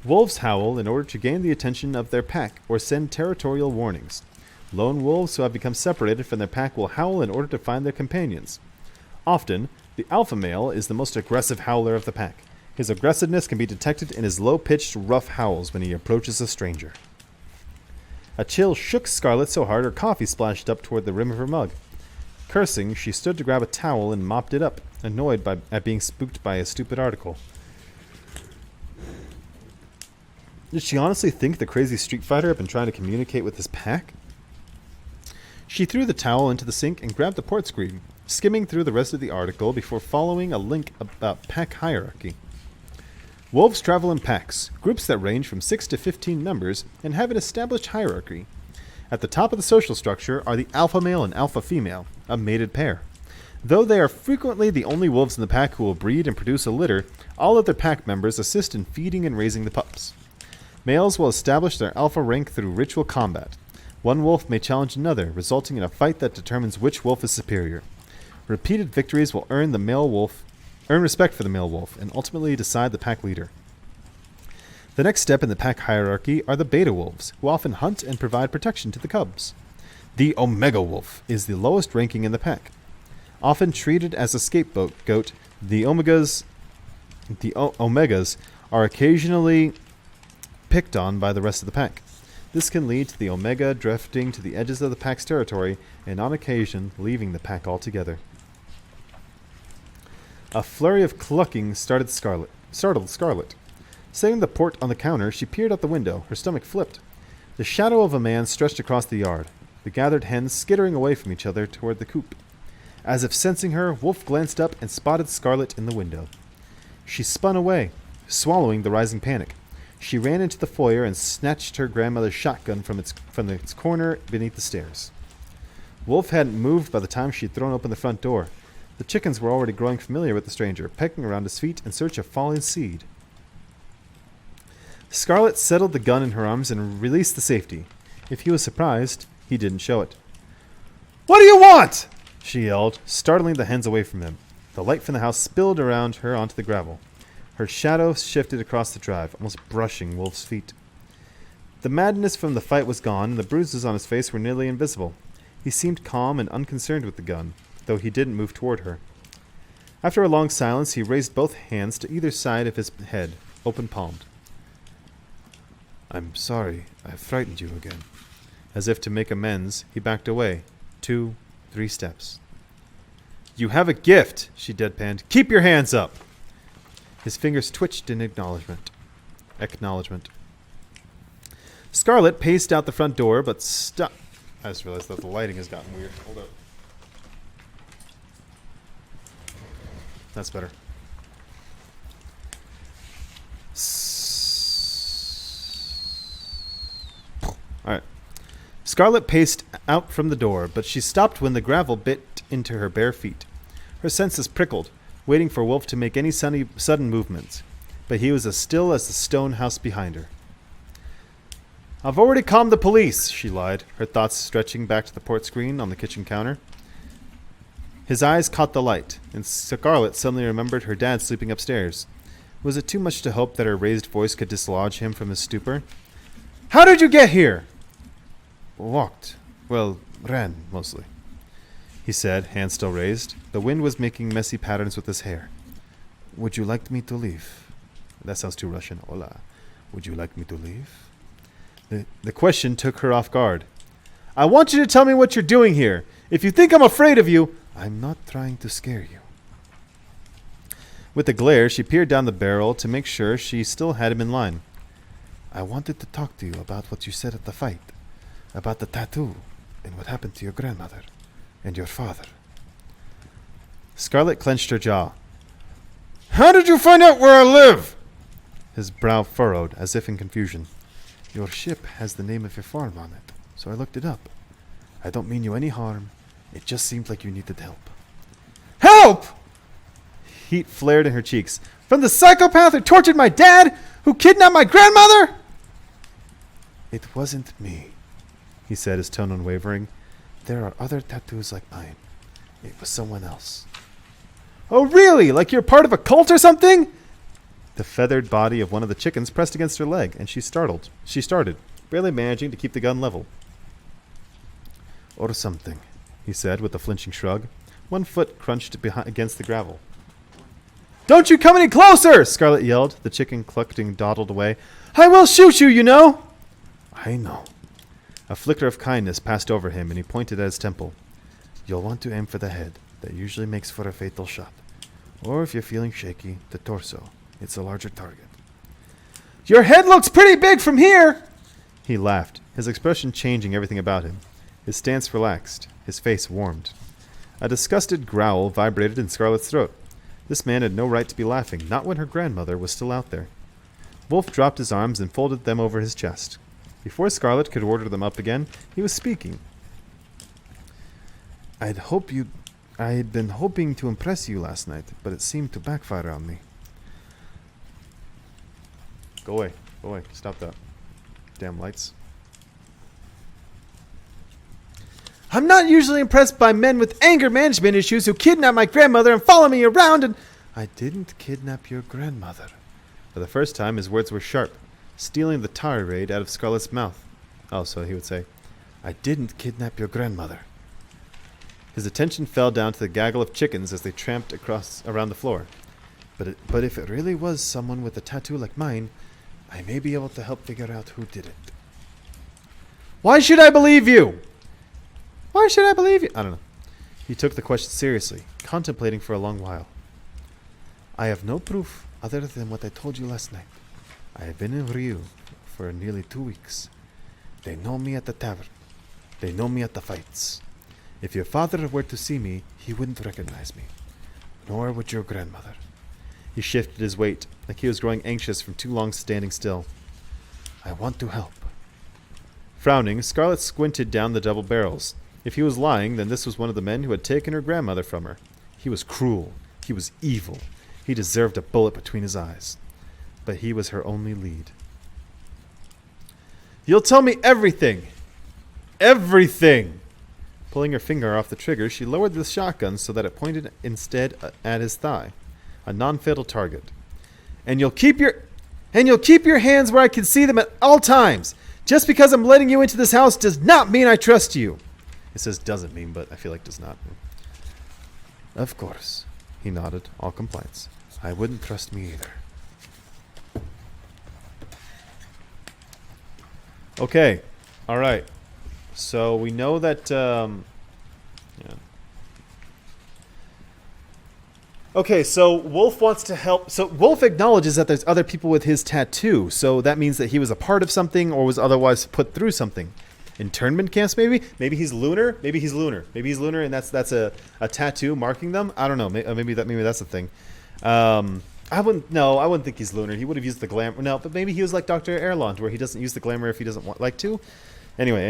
Wolves howl in order to gain the attention of their pack or send territorial warnings. Lone wolves who have become separated from their pack will howl in order to find their companions. Often, the alpha male is the most aggressive howler of the pack. His aggressiveness can be detected in his low-pitched, rough howls when he approaches a stranger. A chill shook Scarlet so hard her coffee splashed up toward the rim of her mug. Cursing, she stood to grab a towel and mopped it up, annoyed at being spooked by a stupid article. Did she honestly think the crazy Street Fighter had been trying to communicate with his pack? She threw the towel into the sink and grabbed the port screen, skimming through the rest of the article before following a link about pack hierarchy. Wolves travel in packs, groups that range from 6 to 15 members, and have an established hierarchy. At the top of the social structure are the alpha male and alpha female, a mated pair. Though they are frequently the only wolves in the pack who will breed and produce a litter, all other pack members assist in feeding and raising the pups. Males will establish their alpha rank through ritual combat. One wolf may challenge another, resulting in a fight that determines which wolf is superior. Repeated victories will earn respect for the male wolf, and ultimately decide the pack leader. The next step in the pack hierarchy are the beta wolves, who often hunt and provide protection to the cubs. The omega wolf is the lowest ranking in the pack. Often treated as a scapegoat, the omegas are occasionally picked on by the rest of the pack. This can lead to the omega drifting to the edges of the pack's territory and on occasion leaving the pack altogether. A flurry of clucking startled Scarlet. Setting the port on the counter, she peered out the window, her stomach flipped. The shadow of a man stretched across the yard, the gathered hens skittering away from each other toward the coop. As if sensing her, Wolf glanced up and spotted Scarlet in the window. She spun away, swallowing the rising panic. She ran into the foyer and snatched her grandmother's shotgun from its corner beneath the stairs. Wolf hadn't moved by the time she had thrown open the front door. The chickens were already growing familiar with the stranger, pecking around his feet in search of fallen seed. Scarlet settled the gun in her arms and released the safety. If he was surprised, he didn't show it. "What do you want?" she yelled, startling the hens away from him. The light from the house spilled around her onto the gravel. Her shadow shifted across the drive, almost brushing Wolf's feet. The madness from the fight was gone, and the bruises on his face were nearly invisible. He seemed calm and unconcerned with the gun, though he didn't move toward her. After a long silence, he raised both hands to either side of his head, open-palmed. "I'm sorry I frightened you again." As if to make amends, he backed away, 2, 3 steps. "You have a gift," she deadpanned. "Keep your hands up!" His fingers twitched in acknowledgement. Scarlet paced out the front door, but stopped. I just realized that the lighting has gotten weird. Hold up. That's better. Scarlet paced out from the door, but she stopped when the gravel bit into her bare feet. Her senses prickled, waiting for Wolf to make any sudden movements, but he was as still as the stone house behind her. "I've already calmed the police," she lied, her thoughts stretching back to the port screen on the kitchen counter. His eyes caught the light, and Scarlet suddenly remembered her dad sleeping upstairs. Was it too much to hope that her raised voice could dislodge him from his stupor? "How did you get here?" "Walked. Well, ran, mostly," he said, hand still raised. The wind was making messy patterns with his hair. "Would you like me to leave?" That sounds too Russian. Hola. "Would you like me to leave?" The question took her off guard. "I want you to tell me what you're doing here. If you think I'm afraid of you..." "I'm not trying to scare you." With a glare, she peered down the barrel to make sure she still had him in line. "I wanted to talk to you about what you said at the fight. About the tattoo, and what happened to your grandmother, and your father." Scarlet clenched her jaw. "How did you find out where I live?" His brow furrowed, as if in confusion. "Your ship has the name of your farm on it, so I looked it up. I don't mean you any harm. It just seemed like you needed help." "Help!" Heat flared in her cheeks. "From the psychopath who tortured my dad? Who kidnapped my grandmother?" "It wasn't me," he said, his tone unwavering. "There are other tattoos like mine. It was someone else." "Oh, really? Like you're part of a cult or something?" The feathered body of one of the chickens pressed against her leg, and she started, barely managing to keep the gun level. "Or something," he said with a flinching shrug. One foot crunched against the gravel. "Don't you come any closer!" Scarlet yelled. The chicken clucked and dawdled away. "I will shoot you, you know!" "I know." A flicker of kindness passed over him, and he pointed at his temple. "You'll want to aim for the head. That usually makes for a fatal shot. Or if you're feeling shaky, the torso. It's a larger target." "Your head looks pretty big from here!" He laughed, his expression changing everything about him. His stance relaxed. His face warmed. A disgusted growl vibrated in Scarlet's throat. This man had no right to be laughing, not when her grandmother was still out there. Wolf dropped his arms and folded them over his chest. Before Scarlet could order them up again, he was speaking. I had been hoping to impress you last night, but it seemed to backfire on me." Go away. Go away. Stop that. Damn lights. "I'm not usually impressed by men with anger management issues who kidnap my grandmother and follow me around and..." "I didn't kidnap your grandmother." For the first time, his words were sharp, stealing the tirade out of Scarlet's mouth. Oh, so he would say, "I didn't kidnap your grandmother." His attention fell down to the gaggle of chickens as they tramped around the floor. But if it really was someone with a tattoo like mine, I may be able to help figure out who did it." "Why should I believe you?" "Why should I believe you?" I don't know. He took the question seriously, contemplating for a long while. "I have no proof other than what I told you last night. I have been in Rio for nearly 2 weeks. They know me at the tavern. They know me at the fights. If your father were to see me, he wouldn't recognize me. Nor would your grandmother." He shifted his weight, like he was growing anxious from too long standing still. "I want to help." Frowning, Scarlet squinted down the double barrels. If he was lying, then this was one of the men who had taken her grandmother from her. He was cruel. He was evil. He deserved a bullet between his eyes. But he was her only lead. "You'll tell me everything. Everything!" Pulling her finger off the trigger, she lowered the shotgun so that it pointed instead at his thigh, a non-fatal target. And you'll keep your hands where I can see them at all times. Just because I'm letting you into this house does not mean I trust you." It says doesn't mean, but I feel like does not. "Of course," he nodded, all compliance. "I wouldn't trust me either." Okay. All right. So we know that... yeah. Okay, so Wolf wants to help. So Wolf acknowledges that there's other people with his tattoo. So that means that he was a part of something or was otherwise put through something. Internment camps, maybe? Maybe he's lunar. Maybe he's lunar. Maybe he's lunar, and that's a tattoo marking them. I don't know. Maybe that's the thing. I wouldn't think he's lunar. He would have used the glamour. No, but maybe he was like Dr. Erlond, where he doesn't use the glamour if he doesn't like to. Anyway.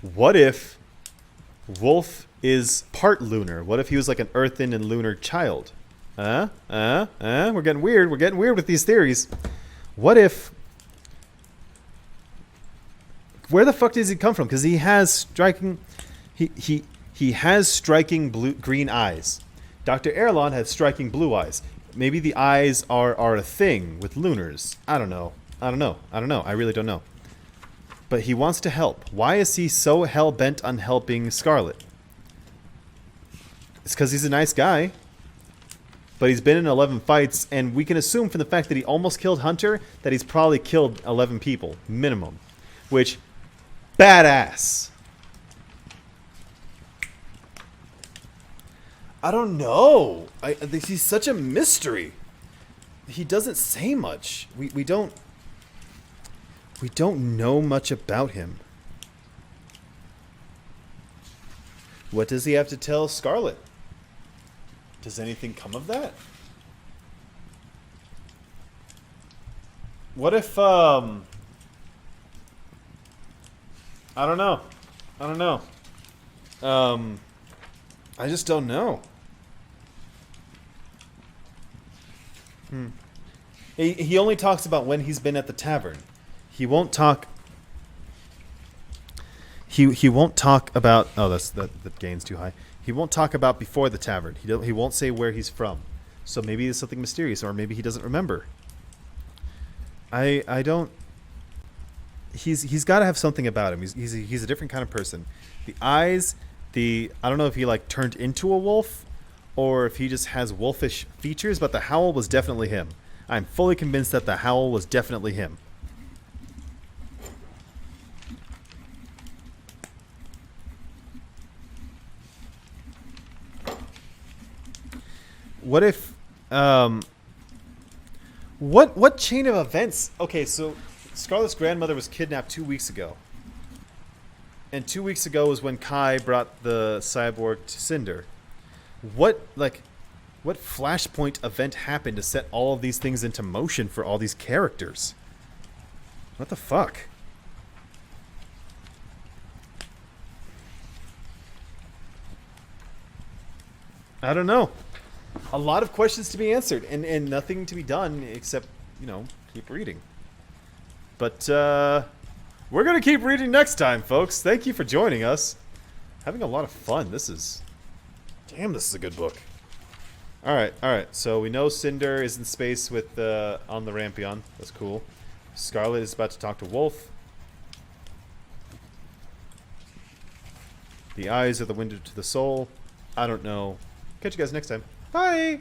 What if Wolf is part lunar? What if he was like an earthen and lunar child? We're getting weird. We're getting weird with these theories. What if... Where the fuck does he come from? Because he has striking... He has striking green eyes. Dr. Erlon had striking blue eyes. Maybe the eyes are a thing with lunars. I don't know. I really don't know. But he wants to help. Why is he so hell-bent on helping Scarlet? It's because he's a nice guy. But he's been in 11 fights, and we can assume from the fact that he almost killed Hunter that he's probably killed 11 people, minimum. Which, badass. I don't know. He's such a mystery. He doesn't say much. We don't know much about him. What does he have to tell Scarlet? Does anything come of that? What if I don't know. I just don't know. He only talks about when he's been at the tavern. He won't talk. He won't talk about. Oh, that gain's too high. He won't talk about before the tavern. He won't say where he's from. So maybe it's something mysterious, or maybe he doesn't remember. I don't. He's got to have something about him. He's a different kind of person. The eyes. I don't know if he like turned into a wolf, or if he just has wolfish features. But the howl was definitely him. I'm fully convinced that the howl was definitely him. What if, what chain of events? Okay, so Scarlet's grandmother was kidnapped 2 weeks ago. And 2 weeks ago was when Kai brought the cyborg to Cinder. What flashpoint event happened to set all of these things into motion for all these characters? What the fuck? I don't know. A lot of questions to be answered, and nothing to be done except, keep reading. But we're going to keep reading next time, folks. Thank you for joining us. Having a lot of fun. This is a good book. All right. So we know Cinder is in space with on the Rampion. That's cool. Scarlet is about to talk to Wolf. The eyes are the window to the soul. I don't know. Catch you guys next time. Bye!